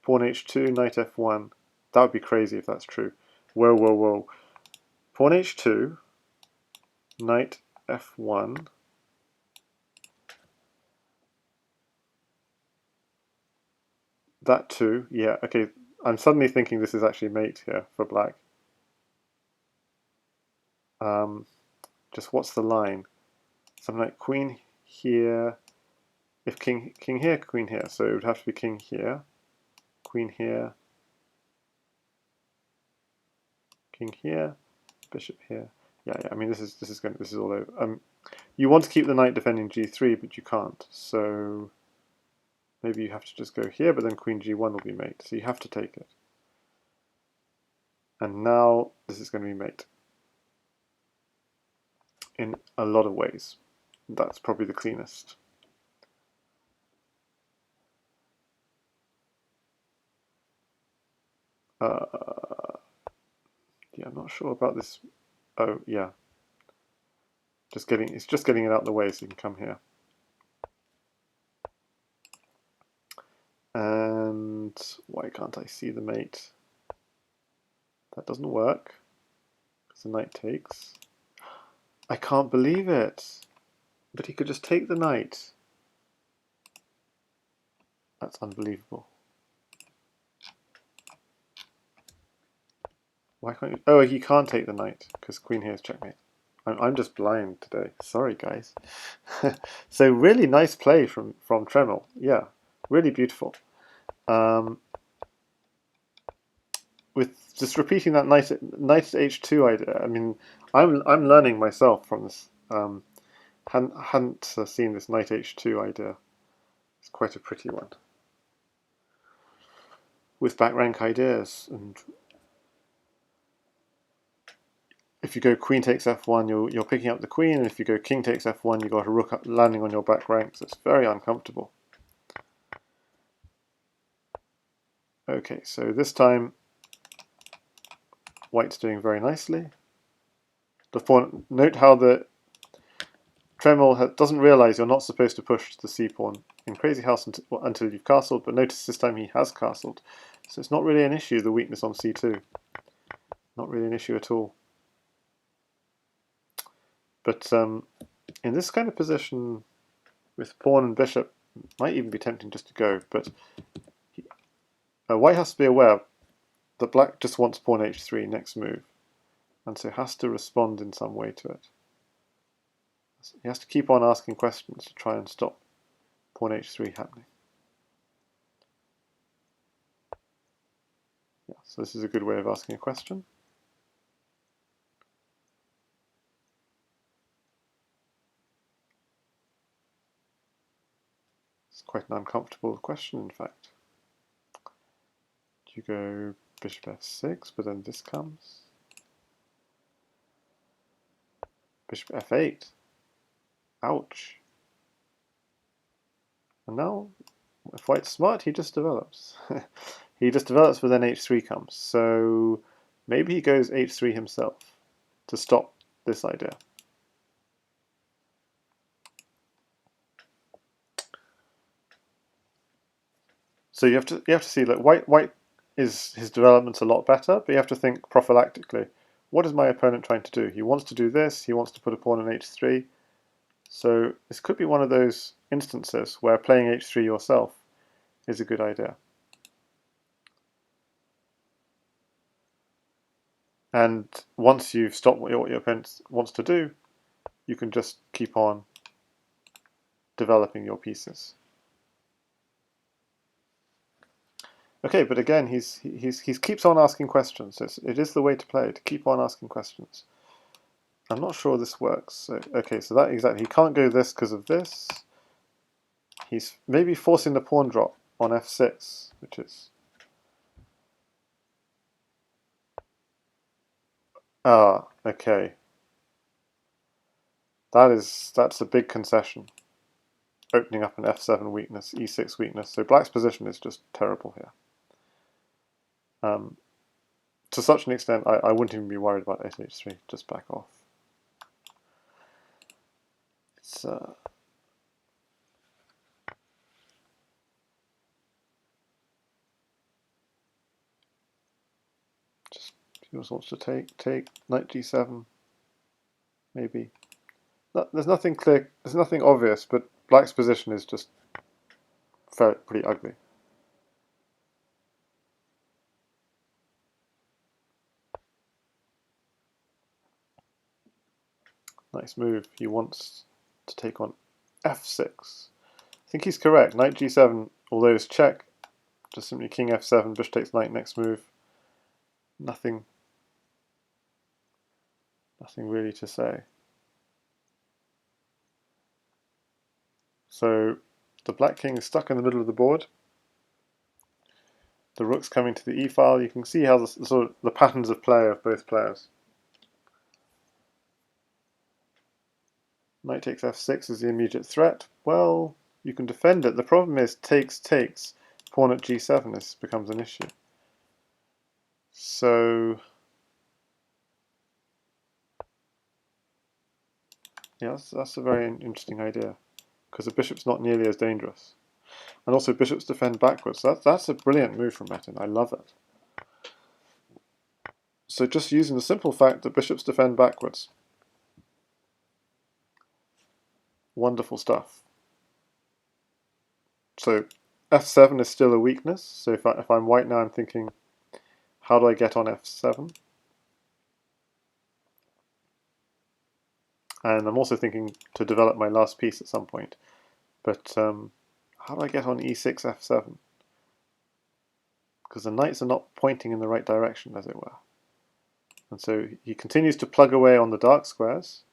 Pawn h2, knight f1. That would be crazy if that's true. Whoa, whoa, whoa. Pawn h2, knight f1. That too, yeah, okay. I'm suddenly thinking this is actually mate here for black. Just what's the line? Something like queen here. If king here, queen here. So it would have to be king here, queen here, king here, bishop here. Yeah, yeah. I mean, this is all over. You want to keep the knight defending g3, but you can't. So maybe you have to just go here, but then queen g1 will be mate. So you have to take it. And now this is going to be mate. In a lot of ways. That's probably the cleanest. Yeah, I'm not sure about this. Oh, yeah. It's just getting it out of the way so you can come here. And why can't I see the mate? That doesn't work. Because the knight takes. I can't believe it. But he could just take the knight. That's unbelievable. Why can't you? Oh, he can't take the knight because queen here is checkmate. I'm just blind today. Sorry, guys. So really nice play from Tremel. Yeah, really beautiful. With just repeating that knight h2 idea. I mean, I'm learning myself from this. Hadn't seen this knight h2 idea. It's quite a pretty one. With back rank ideas, and if you go queen takes f1, you're picking up the queen, and if you go king takes f1, you got a rook up, landing on your back rank, so it's very uncomfortable. Okay, so this time white's doing very nicely. The pawn. Note how the Tremel doesn't realize you're not supposed to push the c-pawn in Crazyhouse until you've castled, but notice this time he has castled. So it's not really an issue, the weakness on c2. Not really an issue at all. But in this kind of position, with pawn and bishop, might even be tempting just to go, but white has to be aware that black just wants pawn h3 next move, and so has to respond in some way to it. He has to keep on asking questions to try and stop pawn h3 happening. Yeah, so this is a good way of asking a question. It's quite an uncomfortable question, in fact. You go bishop f6, but then this comes. Bishop f8. Ouch. And now, if white's smart, he just develops. He just develops, but then h3 comes. So maybe he goes h3 himself to stop this idea. So you have to see that white is his development a lot better, but you have to think prophylactically. What is my opponent trying to do? He wants to do this, he wants to put a pawn on h3. So this could be one of those instances where playing h3 yourself is a good idea. And once you've stopped what your opponent wants to do, you can just keep on developing your pieces. Okay, but again, he keeps on asking questions. It is the way to play, to keep on asking questions. I'm not sure this works. So, okay, so that exactly, he can't go this because of this. He's maybe forcing the pawn drop on f6, which is... Ah, okay. That's a big concession. Opening up an f7 weakness, e6 weakness. So black's position is just terrible here. To such an extent, I wouldn't even be worried about h3. Just back off. It's just he just wants to take knight g7, maybe. No, there's nothing clear. There's nothing obvious, but black's position is just pretty ugly. Nice move. He wants to take on f6. I think he's correct. Knight g7, although it's check, just simply king f7, bishop takes knight, next move. Nothing really to say. So the black king is stuck in the middle of the board. The rook's coming to the e file. You can see how the patterns of play of both players. Knight takes f6 is the immediate threat. Well, you can defend it. The problem is takes, pawn at g7 becomes an issue. So, yeah, that's a very interesting idea, because the bishop's not nearly as dangerous. And also bishops defend backwards. That's a brilliant move from Metin. I love it. So just using the simple fact that bishops defend backwards. Wonderful stuff. So f7 is still a weakness. So if I'm white now, I'm thinking, how do I get on f7? And I'm also thinking to develop my last piece at some point. But how do I get on e6, f7? Because the knights are not pointing in the right direction, as it were. And so he continues to plug away on the dark squares,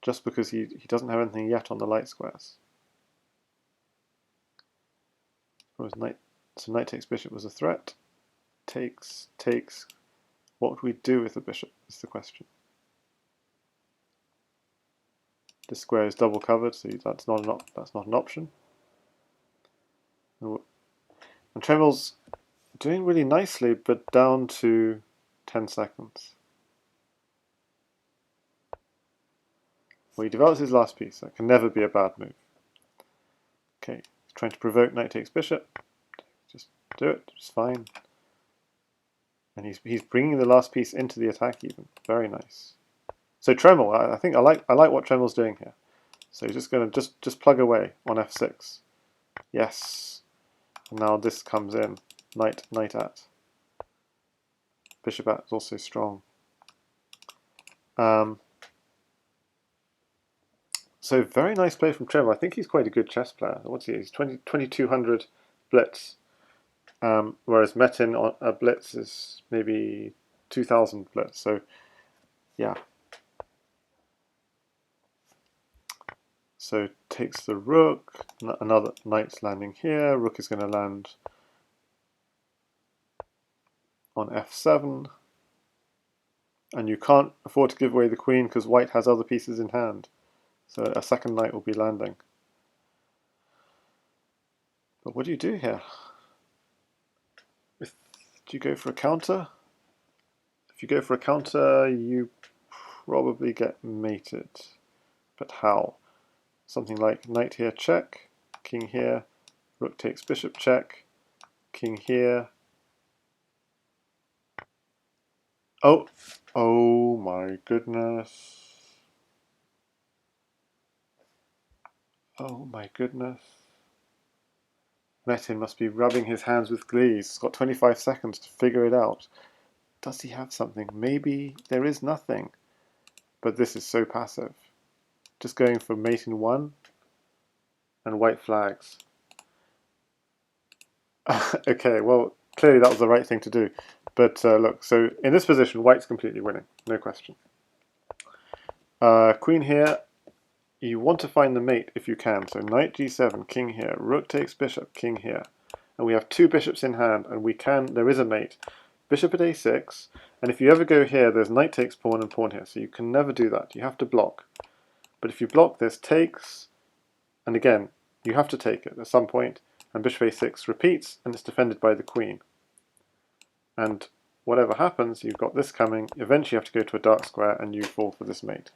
just because he doesn't have anything yet on the light squares. So knight takes bishop was a threat. Takes. What would we do with the bishop is the question. This square is double covered, so that's not an option. And Tremel's doing really nicely, but down to 10 seconds. Well, he develops his last piece. That can never be a bad move. Okay, he's trying to provoke knight takes bishop. Just do it. It's fine. And he's bringing the last piece into the attack even. Very nice. So Tremel, I think I like what Tremel's doing here. So he's just going to just plug away on f6. Yes. And now this comes in. Knight at. Bishop at is also strong. So very nice play from Trevor. I think he's quite a good chess player. What's he? He's 2200 blitz, whereas Metin on a blitz is maybe 2000 blitz. So yeah. So takes the rook. Another knight's landing here. Rook is going to land on f7. And you can't afford to give away the queen because white has other pieces in hand. So a second knight will be landing. But what do you do here? Do you go for a counter? If you go for a counter, you probably get mated. But how? Something like knight here check, king here, rook takes bishop check, king here, Oh, oh my goodness. Oh my goodness. Metin must be rubbing his hands with glee. He's got 25 seconds to figure it out. Does he have something? Maybe there is nothing. But this is so passive. Just going for mate in 1 and white flags. Okay, well, clearly that was the right thing to do. But look, so in this position, white's completely winning. No question. Queen here. You want to find the mate if you can. So knight g7, king here. Rook takes bishop, king here. And we have 2 bishops in hand, and there is a mate. Bishop at a6, and if you ever go here, there's knight takes pawn and pawn here, so you can never do that. You have to block. But if you block this, takes, and again, you have to take it at some point, and bishop a6 repeats, and it's defended by the queen. And whatever happens, you've got this coming. Eventually you have to go to a dark square, and you fall for this mate.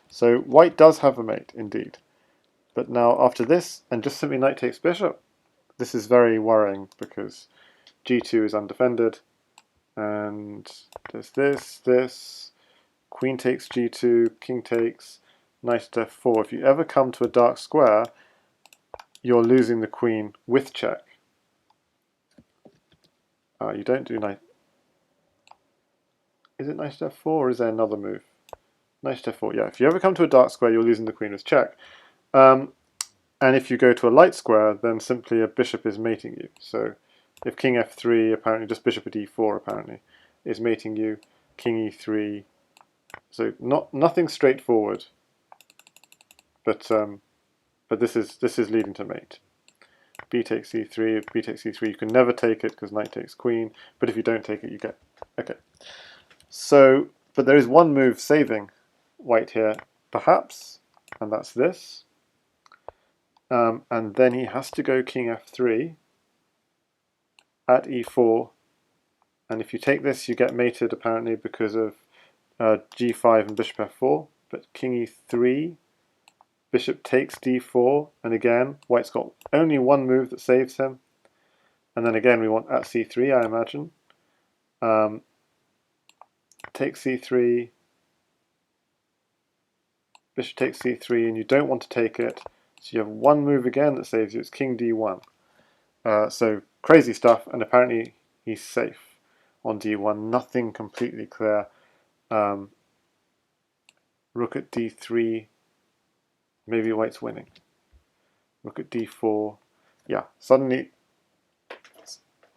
So white does have a mate, indeed. But now after this, and just simply knight takes bishop, this is very worrying, because g2 is undefended, and there's this, queen takes g2, king takes, knight at f4. If you ever come to a dark square, you're losing the queen with check. You don't do knight. Is it knight at f4 or is there another move? Knight at f4, yeah. If you ever come to a dark square, you're losing the queen with check. And if you go to a light square, then simply a bishop is mating you. So if king f3, apparently just bishop at e4 apparently, is mating you, king e3. So nothing straightforward, but this is leading to mate. B takes e3, b takes e3. You can never take it because knight takes queen, but if you don't take it, you get okay. So, but there is one move saving white here, perhaps, and that's this. And then he has to go king f3 at e4, and if you take this, you get mated apparently because of g5 and bishop f4. But king e3, bishop takes d4, and again, white's got only one move that saves him. And then again, we want at c3, I imagine. Take c3, bishop takes c3, and you don't want to take it. So you have one move again that saves you. It's king d1. So crazy stuff, and apparently he's safe on d1. Nothing completely clear. Rook at d3. Maybe white's winning. Rook at d4. Yeah, suddenly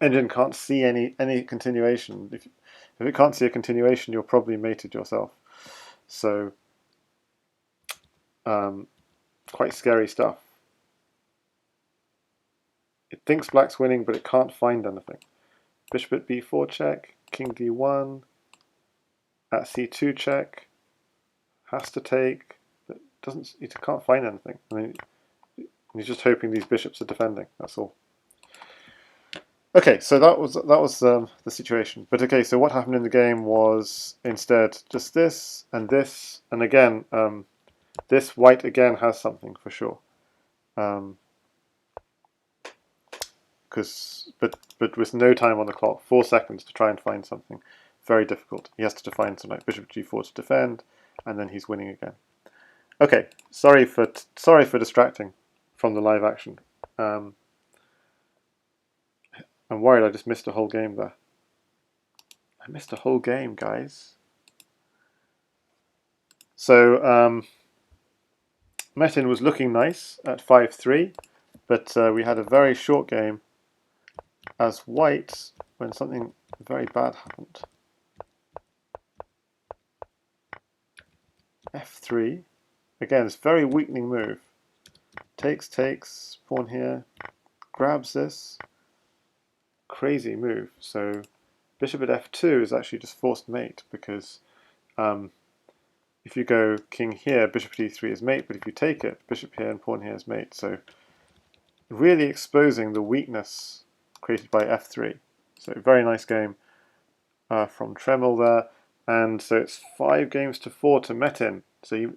engine can't see any continuation. If it can't see a continuation, you're probably mated yourself. So quite scary stuff. It thinks black's winning, but it can't find anything. Bishop at b4 check, king d1, at c2 check, has to take, but it can't find anything. I mean, he's just hoping these bishops are defending. That's all. Okay, so that was the situation. But okay, so what happened in the game was instead just this, and again, this white again has something for sure. But with no time on the clock, 4 seconds to try and find something, very difficult. He has to find something like bishop g4 to defend, and then he's winning again. Okay, sorry for distracting from the live action. I'm worried I just missed a whole game there. I missed a whole game, guys. So Metin was looking nice at 5-3, but we had a very short game as white when something very bad happened. f3. Again, it's a very weakening move. Takes, pawn here, grabs this. Crazy move. So bishop at f2 is actually just forced mate because if you go king here, bishop at e3 is mate, but if you take it, bishop here and pawn here is mate. So really exposing the weakness created by f3. So very nice game from Tremel there. And so it's 5-4 to Metin. So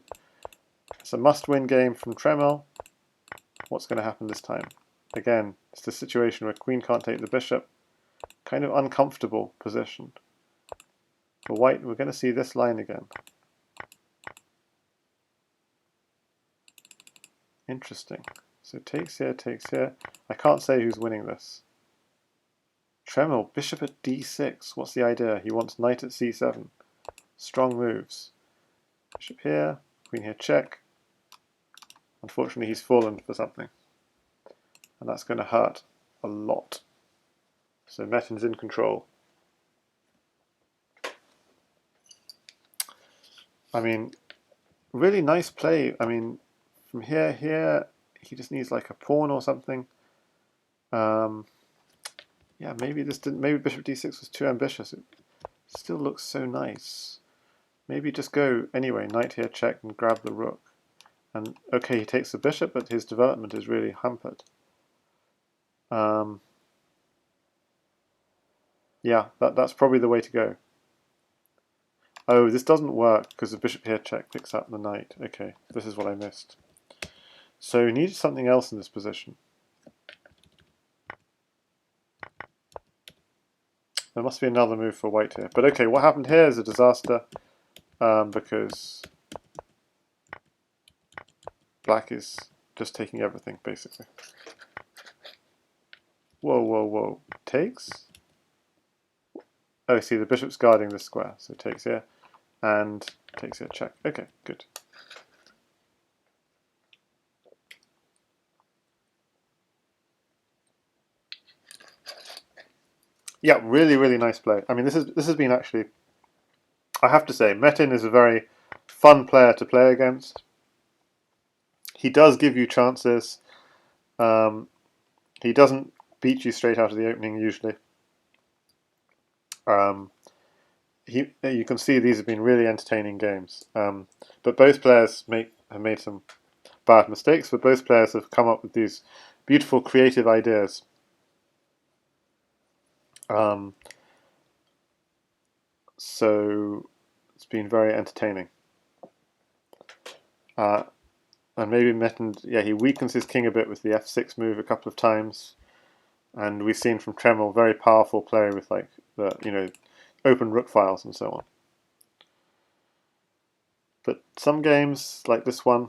it's a must-win game from Tremel. What's going to happen this time? Again, it's the situation where queen can't take the bishop. Kind of uncomfortable position. For white, we're going to see this line again. Interesting. So takes here, takes here. I can't say who's winning this. Tremel, bishop at d6. What's the idea? He wants knight at c7. Strong moves. Bishop here, queen here, check. Unfortunately, he's fallen for something. And that's going to hurt a lot. So Metin's in control. I mean, really nice play. I mean, from here, he just needs like a pawn or something. Yeah, maybe this didn't. Maybe bishop d6 was too ambitious. It still looks so nice. Maybe just go anyway. Knight here, check, and grab the rook. And okay, he takes the bishop, but his development is really hampered. Yeah, that's probably the way to go. Oh, this doesn't work because the bishop here check picks up the knight. Okay, this is what I missed. So he needed something else in this position. There must be another move for white here. But okay, what happened here is a disaster because black is just taking everything, basically. Whoa, whoa, whoa. Takes? Oh, see, the bishop's guarding this square. So takes here and takes here, check. Okay, good. Yeah, really, really nice play. I mean, this has been actually, I have to say, Metin is a very fun player to play against. He does give you chances. He doesn't beat you straight out of the opening usually. You can see these have been really entertaining games. But both players have made some bad mistakes, but both players have come up with these beautiful creative ideas. So it's been very entertaining. And maybe Metin, yeah, he weakens his king a bit with the f6 move a couple of times. And we've seen from Tremel very powerful play with like the open rook files and so on. But some games like this one,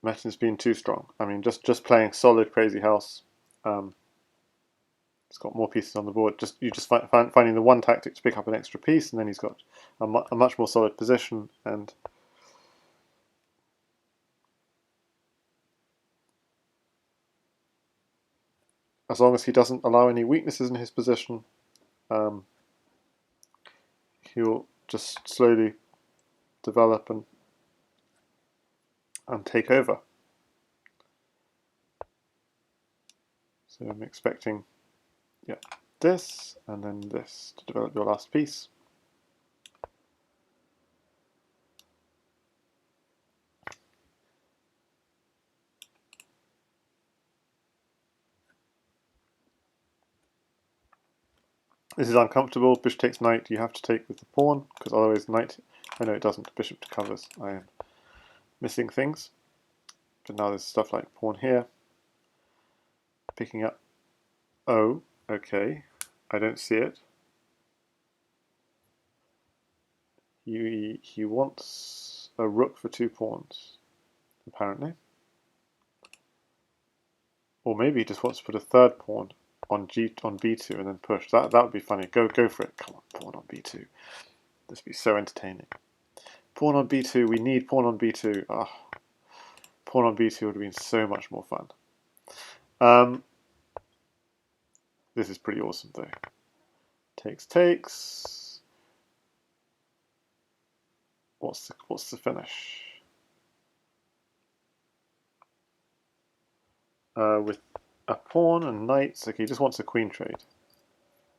Metin's been too strong. I mean, just playing solid Crazyhouse. He's got more pieces on the board. Finding the one tactic to pick up an extra piece, and then he's got a much more solid position. And as long as he doesn't allow any weaknesses in his position, he'll just slowly develop and take over. So I'm expecting, yeah, this and then this to develop your last piece. This is uncomfortable. Bishop takes knight. You have to take with the pawn because otherwise knight. Oh no, it doesn't. Bishop covers. I am missing things. But now there's stuff like pawn here. Picking up. Oh, okay. I don't see it. He wants a rook for 2 pawns, apparently. Or maybe he just wants to put a third pawn on b2 and then push. That would be funny. Go for it. Come on, pawn on b2. This would be so entertaining. Pawn on b2. We need pawn on b2. Oh, pawn on b2 would have been so much more fun. This is pretty awesome though. Takes. What's the finish? With a pawn and knights. Okay, he just wants a queen trade.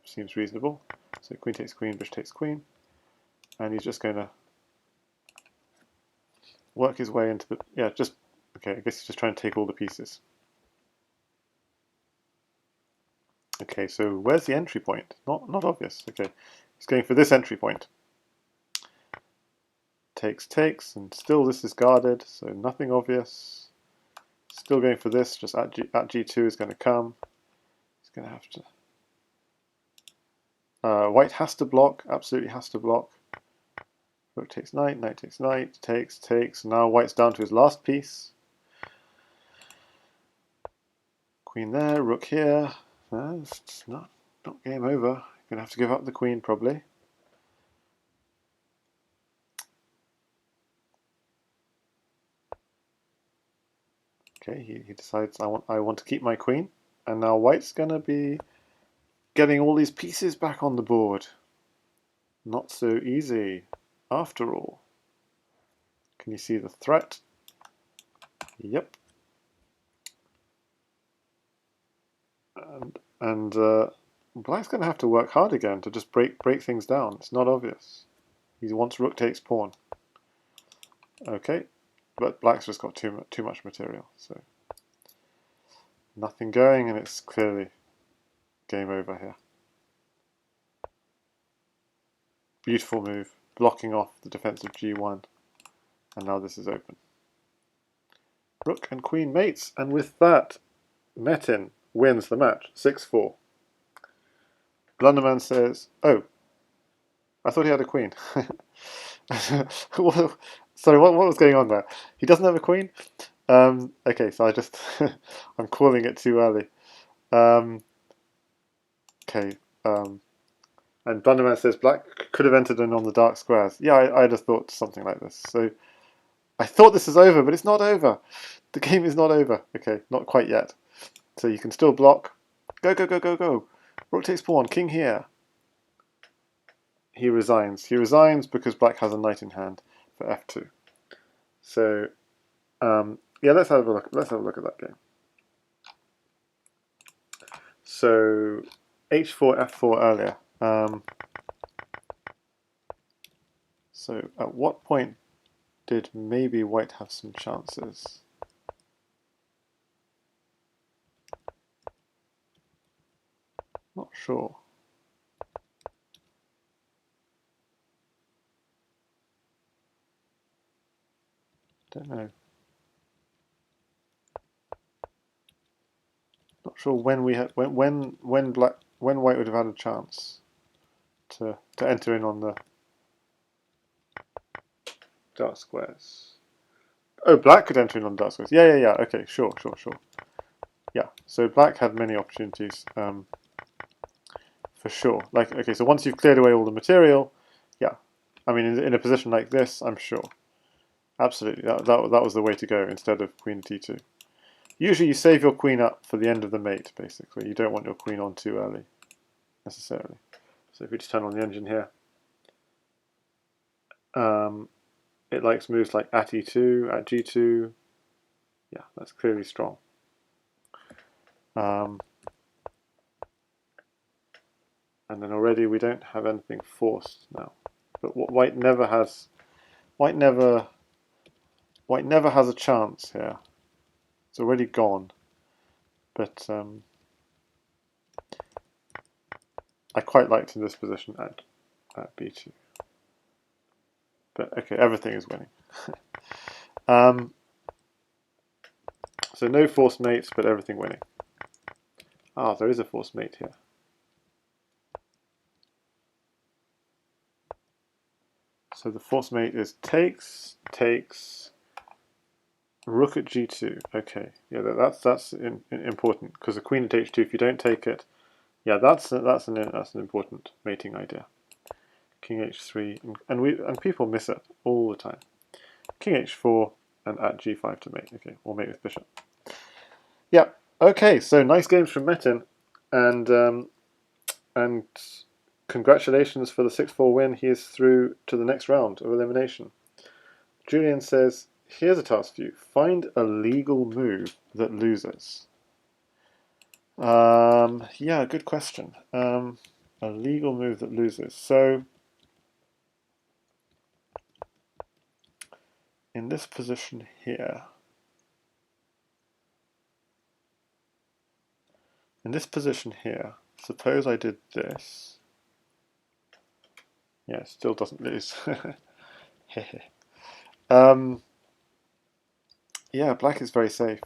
Seems reasonable. So queen takes queen, bishop takes queen, and he's just going to work his way into the okay. I guess he's just trying to take all the pieces. Okay, so where's the entry point? Not obvious. Okay, he's going for this entry point. Takes, and still this is guarded, so nothing obvious. Still going for this, just at G2 is going to come. He's going to have to. White has to block, absolutely has to block. Rook takes knight, knight takes knight, takes. Now white's down to his last piece. Queen there, rook here. It's not game over. Gonna have to give up the queen probably. Okay, he decides I want to keep my queen, and now white's gonna be getting all these pieces back on the board. Not so easy, after all. Can you see the threat? Yep. And black's going to have to work hard again to just break things down. It's not obvious. He wants rook takes pawn. Okay, but black's just got too much material, so nothing going, and it's clearly game over here. Beautiful move, blocking off the defensive g1, and now this is open. Rook and queen mates, and with that, Metin wins the match, 6-4. Blunderman says, "Oh, I thought he had a queen." Sorry, what was going on there? He doesn't have a queen? Okay, so I just I'm calling it too early. Okay, and Blunderman says black could have entered in on the dark squares. Yeah, I just thought something like this. So I thought this is over, but it's not over. The game is not over. Okay, not quite yet. So you can still block. Go, go, go, go, go. Rook takes pawn, king here. He resigns. He resigns because black has a knight in hand for f2. So yeah, let's have a look. Let's have a look at that game. So h4, f4 earlier. So at what point did maybe white have some chances? Not sure. Don't know. Not sure when we had when white would have had a chance to enter in on the dark squares. Oh, black could enter in on dark squares. Yeah. Okay, sure. Yeah, so black had many opportunities for sure. Like, okay, so once you've cleared away all the material, yeah. I mean, in a position like this, I'm sure. Absolutely, that was the way to go instead of queen t2. Usually you save your queen up for the end of the mate, basically. You don't want your queen on too early, necessarily. So if we just turn on the engine here, it likes moves like at e2, at g2. Yeah, that's clearly strong. And then already we don't have anything forced now. But what white never has a chance here. It's already gone. But I quite liked in this position at b2. But okay, everything is winning. So no forced mates, but everything winning. Ah, there is a forced mate here. So the forced mate is takes, rook at g2. Okay, yeah, that's important because the queen at h2. If you don't take it, yeah, that's an important mating idea. King h3, and people miss it all the time. King h4 and at g5 to mate. Okay, or mate with bishop. Yeah. Okay. So nice games from Metin, and congratulations for the 6-4 win. He is through to the next round of elimination. Julian says, "Here's a task for you: find a legal move that loses." Yeah, good question. A legal move that loses. So in this position here. In this position here, suppose I did this. Yeah, it still doesn't lose. Yeah, black is very safe.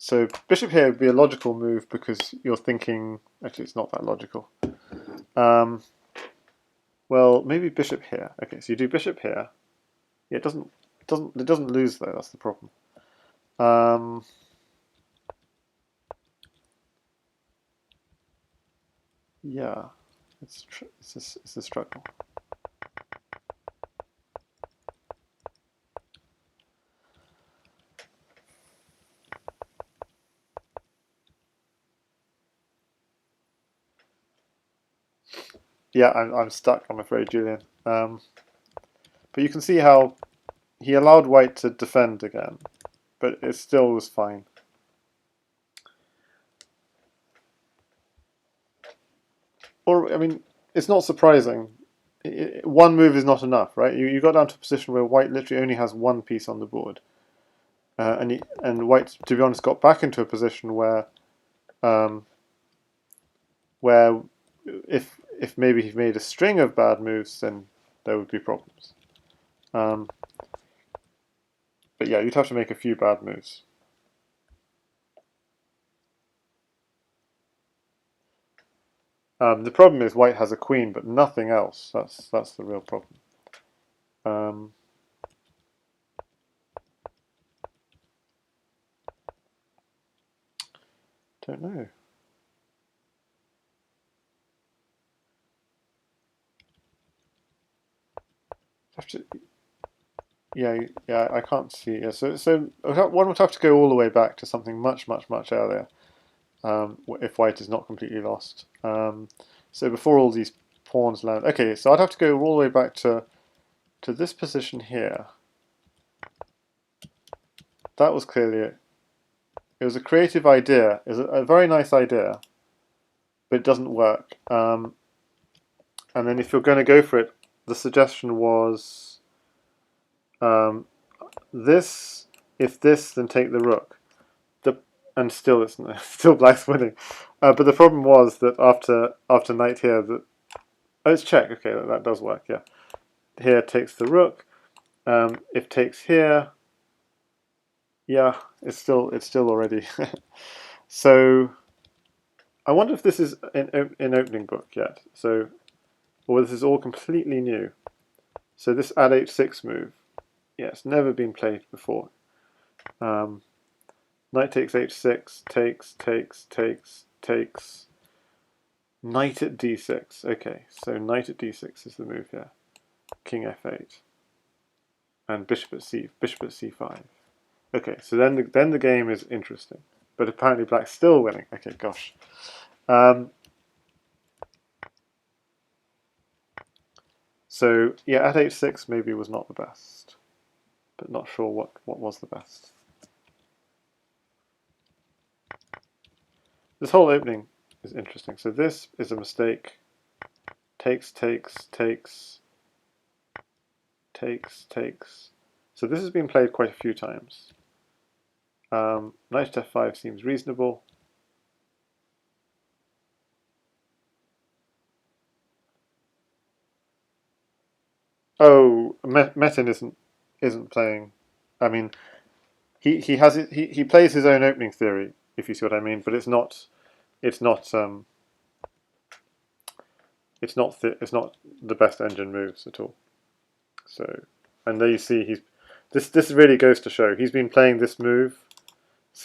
So bishop here would be a logical move because you're thinking. Actually, it's not that logical. Well, maybe bishop here. Okay, so you do bishop here. Yeah, it doesn't lose though. That's the problem. Yeah, it's a struggle. Yeah, I'm stuck. I'm afraid, Julian. But you can see how he allowed White to defend again, but it still was fine. Or I mean, it's not surprising. One move is not enough, right? You got down to a position where White literally only has one piece on the board, and White, to be honest, got back into a position um, where if maybe he made a string of bad moves, then there would be problems. But yeah, you'd have to make a few bad moves. The problem is White has a queen, but nothing else. That's the real problem. Don't know. Have to, yeah, I can't see. Yeah, so one would have to go all the way back to something much earlier. If White is not completely lost. So before all these pawns land. Okay, so I'd have to go all the way back to this position here. That was clearly it. It was a creative idea. It was a very nice idea, but it doesn't work. And then if you're going to go for it, the suggestion was this. If this, then take the rook. And still, it's still Black's winning. But the problem was that after knight here, it's check. Okay, that does work. Yeah, here takes the rook. If takes here, yeah, it's still already. So I wonder if this is in opening book yet. So, or this is all completely new. So this add h6 move, yeah, it's never been played before. Knight takes h6, takes. Knight at d6. Okay, so knight at d6 is the move here. King f8, and bishop at c5. Okay, so then the game is interesting, but apparently Black's still winning. Okay, gosh. So yeah, at h6 maybe was not the best, but not sure what was the best. This whole opening is interesting. So this is a mistake. Takes. So this has been played quite a few times. Knight f5 seems reasonable. Oh, Metin isn't playing. I mean, he plays his own opening theory, if you see what I mean. But it's not the best engine moves at all. So, and there you see this really goes to show he's been playing this move,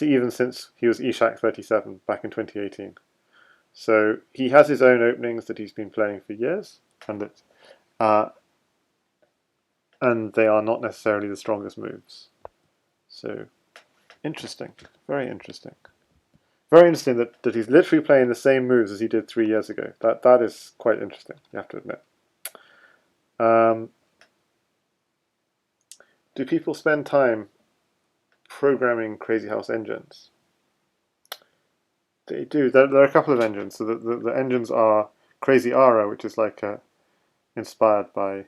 even since he was Ishak 37 back in 2018. So he has his own openings that he's been playing for years, and they are not necessarily the strongest moves. So interesting, very interesting. Very interesting that he's literally playing the same moves as he did 3 years ago. That is quite interesting, you have to admit. Do people spend time programming Crazyhouse engines? They do. There are a couple of engines. So the engines are Crazy Ara, which is like inspired by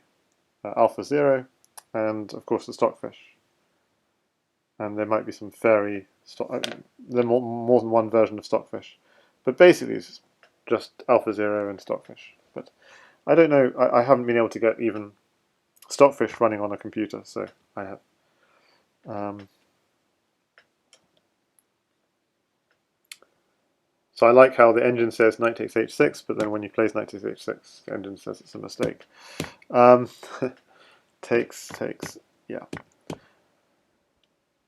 Alpha Zero, and of course the Stockfish. And there might be some fairy there are more than one version of Stockfish, but basically it's just Alpha Zero and Stockfish. But I don't know. I haven't been able to get even Stockfish running on a computer, so I have. So I like how the engine says knight takes h6, but then when you plays knight takes h6, the engine says it's a mistake. Takes, yeah.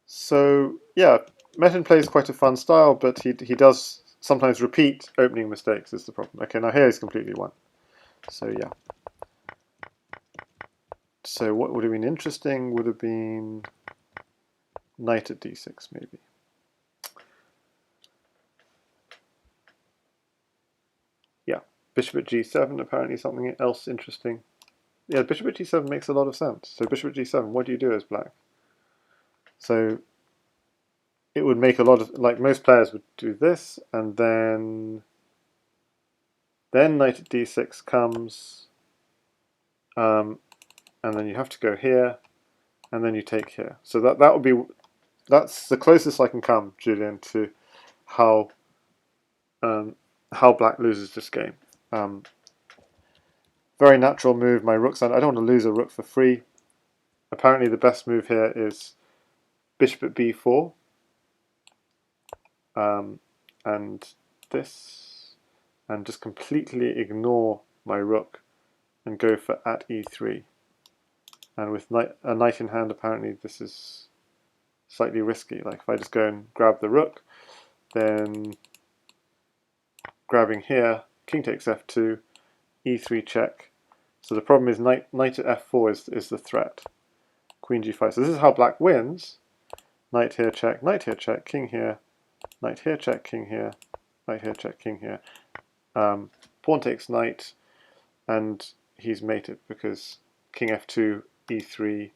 So yeah, Metin plays quite a fun style, but he does sometimes repeat opening mistakes is the problem. Okay, now here he's completely won. So yeah. So what would have been interesting would have been knight at d6 maybe. Yeah, bishop at g7, apparently something else interesting. Yeah, bishop at g7 makes a lot of sense. So bishop at g7, what do you do as black? So it would make a lot of, like most players would do this, and then knight at d6 comes, and then you have to go here, and then you take here. So that would be, that's the closest I can come, Julian, to how black loses this game. Very natural move. My rook's on. I don't want to lose a rook for free. Apparently, the best move here is bishop at b4, and this, and just completely ignore my rook and go for at e3. And with a knight in hand, apparently this is slightly risky. Like if I just go and grab the rook, then grabbing here, king takes f2, e3 check. So the problem is knight at f4 is the threat. Queen g5. So this is how black wins. Knight here check, king here, knight here check, king here, knight here check, king here. Pawn takes knight, and he's mated because king f2, e3,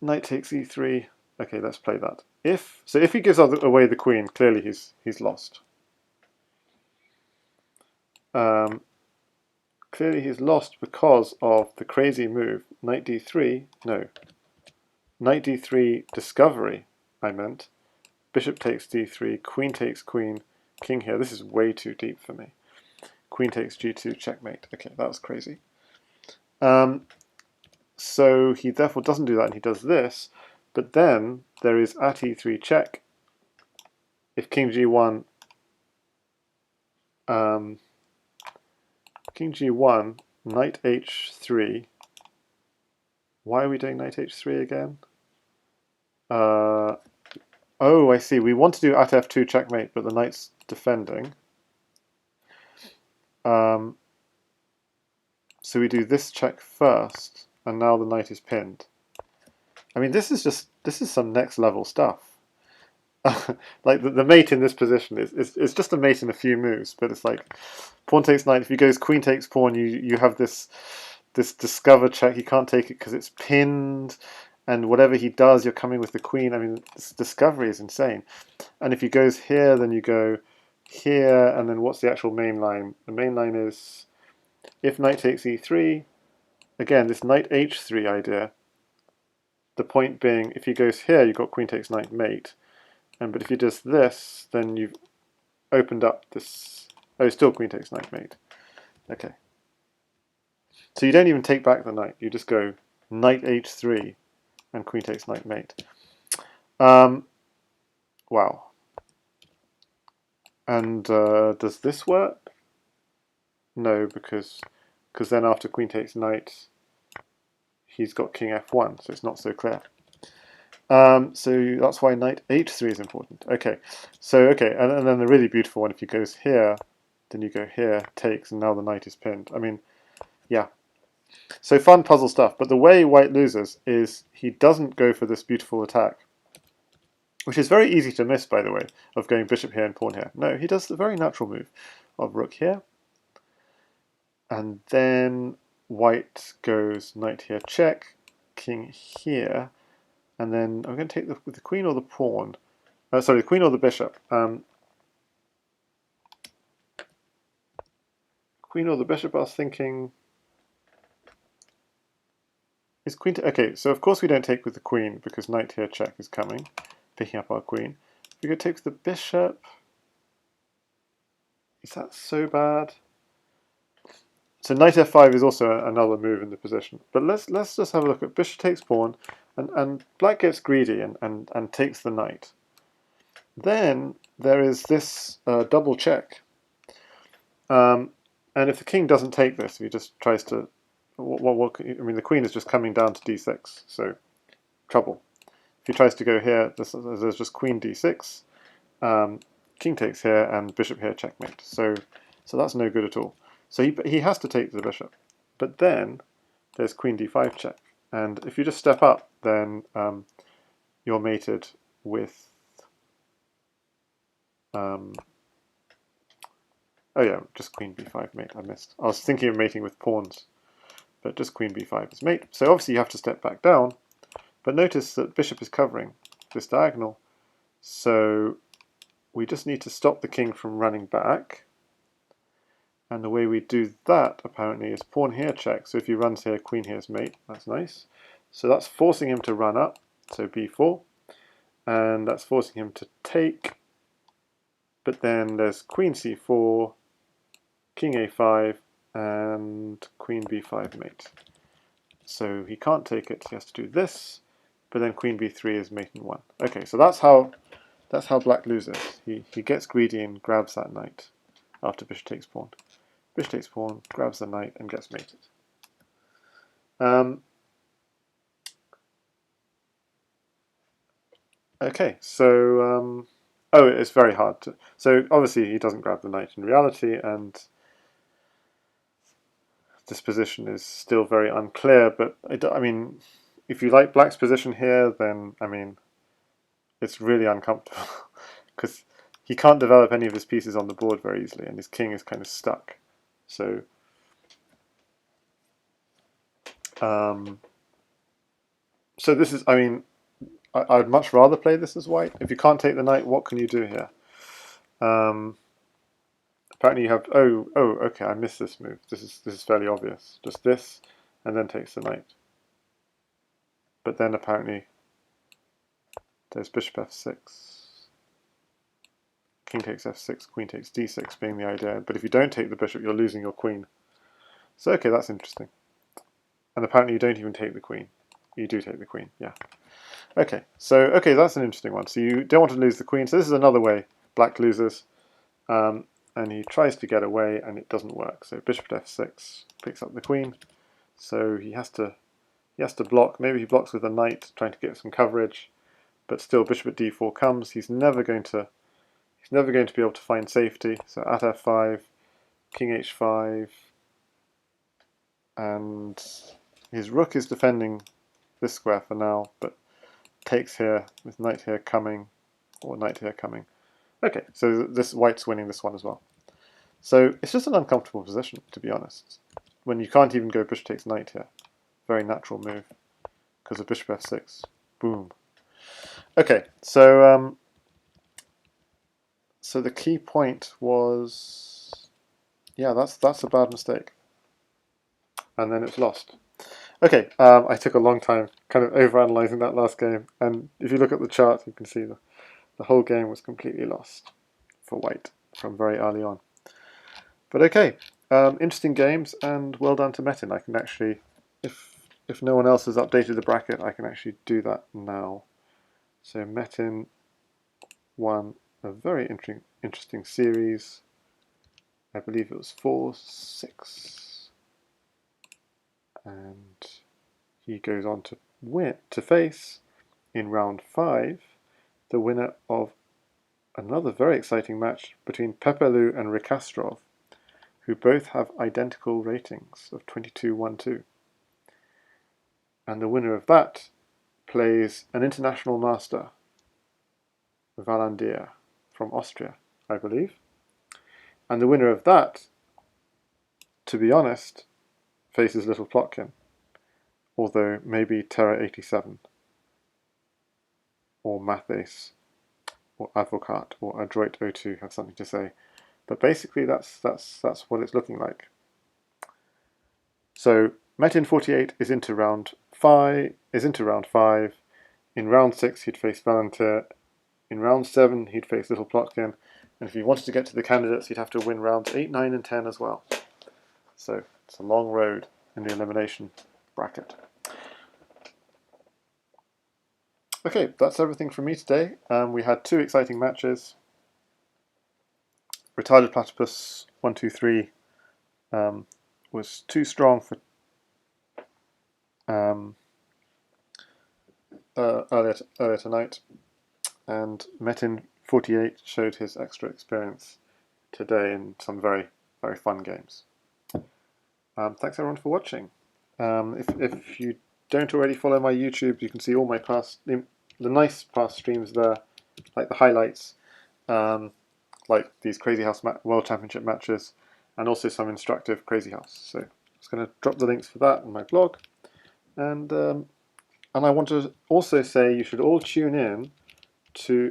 knight takes e3. Okay, let's play that. If he gives away the queen, clearly he's lost. Clearly he's lost because of the crazy move, knight d3, no, knight d3 discovery, I meant. Bishop takes d3, queen takes queen, king here. This is way too deep for me. Queen takes g2, checkmate. Okay, that was crazy. So he therefore doesn't do that, and he does this, but then there is at e3 check. If king g1, king g1, knight h3. Why are we doing knight h3 again? Oh, I see. We want to do at f2 checkmate, but the knight's defending. So we do this check first, and now the knight is pinned. I mean, this is some next level stuff. Like the mate in this position is just a mate in a few moves, but it's like pawn takes knight. If he goes queen takes pawn, you have this discover check. He can't take it because it's pinned, and whatever he does, you're coming with the queen. I mean, this discovery is insane. And if he goes here, then you go here, and then what's the actual main line? The main line is if knight takes e3. Again, this knight h3 idea. The point being, if he goes here, you've got queen takes knight mate. But if he does this, then you've opened up this. Oh, still queen takes knight mate. Okay. So you don't even take back the knight. You just go knight h3 and queen takes knight mate. Wow. And does this work? No, because then after queen takes knight, he's got king f1, so it's not so clear. So that's why knight h3 is important. Okay, so and then the really beautiful one, if he goes here, then you go here, takes, and now the knight is pinned. I mean, yeah. So fun puzzle stuff, but the way white loses is he doesn't go for this beautiful attack, which is very easy to miss, by the way, of going bishop here and pawn here. No, he does the very natural move of rook here, and then white goes knight here, check, king here, and then I'm going to take with the queen or the pawn. Sorry, the queen or the bishop. Queen or the bishop, I was thinking. Is queen okay, so of course we don't take with the queen because knight here check is coming, picking up our queen. If we go take with the bishop, is that so bad? So knight f5 is also another move in the position. But let's just have a look at bishop takes pawn, and black gets greedy and takes the knight. Then there is this double check. And if the king doesn't take this, if he just tries to, I mean, the queen is just coming down to d6, so trouble. If he tries to go here, there's just queen d6, king takes here, and bishop here, checkmate. So that's no good at all. So he has to take the bishop. But then there's queen d5 check. And if you just step up, then you're mated with... oh yeah, just queen b5 mate, I missed. I was thinking of mating with pawns, but just queen b5 is mate. So obviously you have to step back down, but notice that bishop is covering this diagonal. So we just need to stop the king from running back. And the way we do that, apparently, is pawn here check. So if he runs here, queen here is mate. That's nice. So that's forcing him to run up, so b4. And that's forcing him to take. But then there's queen c4, king a5, and queen b5 mate. So he can't take it, he has to do this. But then queen b3 is mate in 1. Okay, so that's how black loses. He gets greedy and grabs that knight after bishop takes pawn. Bishop takes pawn, grabs the knight, and gets mated. Okay, so oh, it's very hard to. So obviously he doesn't grab the knight in reality, and this position is still very unclear. But I mean, if you like black's position here, then I mean, it's really uncomfortable because he can't develop any of his pieces on the board very easily, and his king is kind of stuck. So so this is, I mean, I'd much rather play this as white. If you can't take the knight, what can you do here? Apparently you have, okay, I missed this move. This is fairly obvious. Just this, and then takes the knight. But then apparently there's bishop f6. King takes f6, queen takes d6 being the idea. But if you don't take the bishop, you're losing your queen. So okay, that's interesting. And apparently you don't even take the queen. You do take the queen, yeah. Okay, so okay, that's an interesting one. So you don't want to lose the queen. So this is another way black loses. And he tries to get away, and it doesn't work. So bishop at f6 picks up the queen. So he has to block. Maybe he blocks with a knight, trying to get some coverage. But still, bishop at d4 comes. He's never going to be able to find safety. So at f5, king h5, and his rook is defending this square for now, but takes here with knight here coming, or knight here coming. Okay, so this white's winning this one as well. So it's just an uncomfortable position, to be honest, when you can't even go bishop takes knight here. Very natural move because of bishop f6. Boom. Okay, so so the key point was, yeah, that's a bad mistake, and then it's lost. Okay, I took a long time kind of overanalyzing that last game, and if you look at the chart, you can see the whole game was completely lost for white from very early on. But okay, interesting games, and well done to Metin. I can actually, if no one else has updated the bracket, I can actually do that now. So Metin won a very interesting series. I believe it was 4-6, and he goes on to face in round 5 the winner of another very exciting match between Pepelu and Rikastrov, who both have identical ratings of 22-1-2. And the winner of that plays an international master, Valandier, from Austria, I believe. And the winner of that, to be honest, faces Little Plotkin, although maybe Terra87, or Mathace, or Advocat, or Adroit02 have something to say. But basically that's what it's looking like. So metin48 is into round 5. In round 6 he'd face Valantier. In round 7 he'd face Little Plotkin. And if he wanted to get to the candidates, he'd have to win rounds 8, 9, and 10 as well. So it's a long road in the elimination bracket. Okay, that's everything from me today. We had 2 exciting matches. Retarded Platypus 123 was too strong for earlier tonight, and metin48 showed his extra experience today in some very fun games. Thanks everyone for watching. If you don't already follow my YouTube, you can see all my the nice past streams there, like the highlights, like these Crazyhouse World Championship matches, and also some instructive Crazyhouse. So I'm just going to drop the links for that on my blog, and I want to also say you should all tune in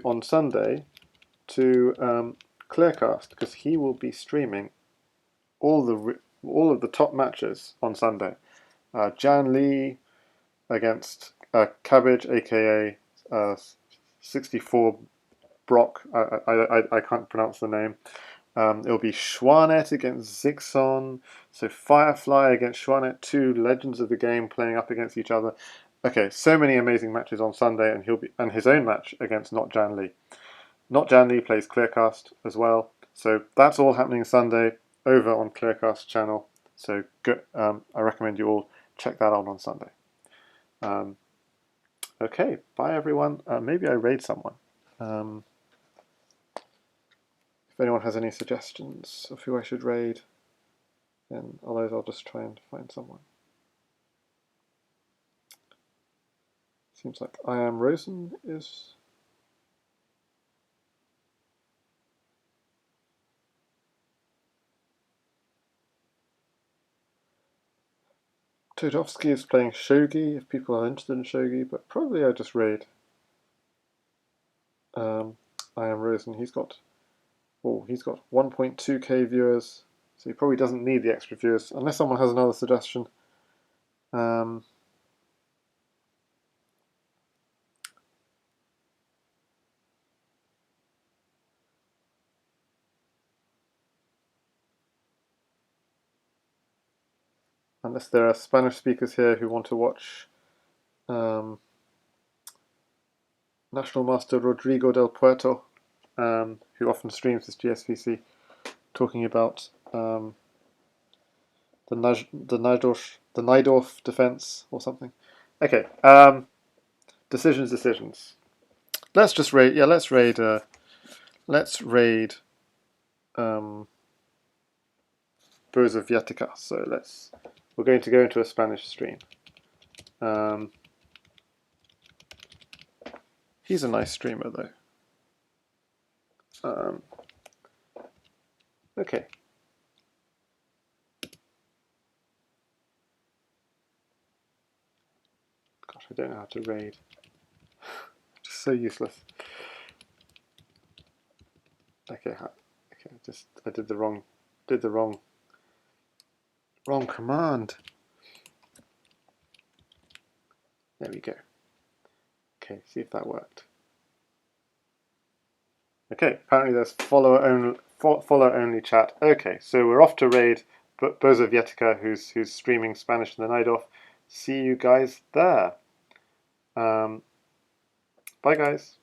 on Sunday to Clearcast, because he will be streaming all of the top matches on Sunday. Jan Lee against Cabbage, aka 64 Brock. I can't pronounce the name. It'll be Schwanet against Zixon. So Firefly against Schwanet, two legends of the game playing up against each other. Okay, so many amazing matches on Sunday, and his own match against Not Jan Lee. Not Jan Lee plays Clearcast as well. So that's all happening Sunday over on Clearcast channel. So I recommend you all check that out on Sunday. Okay, bye everyone. Maybe I raid someone. If anyone has any suggestions of who I should raid, then otherwise I'll just try and find someone. Seems like I Am Rosen is... Todovsky is playing Shogi, if people are interested in Shogi, but probably I just raid I Am Rosen. He's got 1.2k viewers, so he probably doesn't need the extra viewers, unless someone has another suggestion. Unless there are Spanish speakers here who want to watch National Master Rodrigo del Puerto, who often streams this GSVC, talking about the Najdorf defense or something. Okay, decisions. Let's just raid. Yeah, let's raid. Burza Viatica. So we're going to go into a Spanish stream. He's a nice streamer though. Okay. Gosh, I don't know how to raid. Just so useless. Okay, I did the wrong command. There we go. Okay, see if that worked. Okay, apparently there's follower only chat. Okay, so we're off to raid Burza Viatica, who's streaming Spanish in the Najdorf. See you guys there. Bye guys.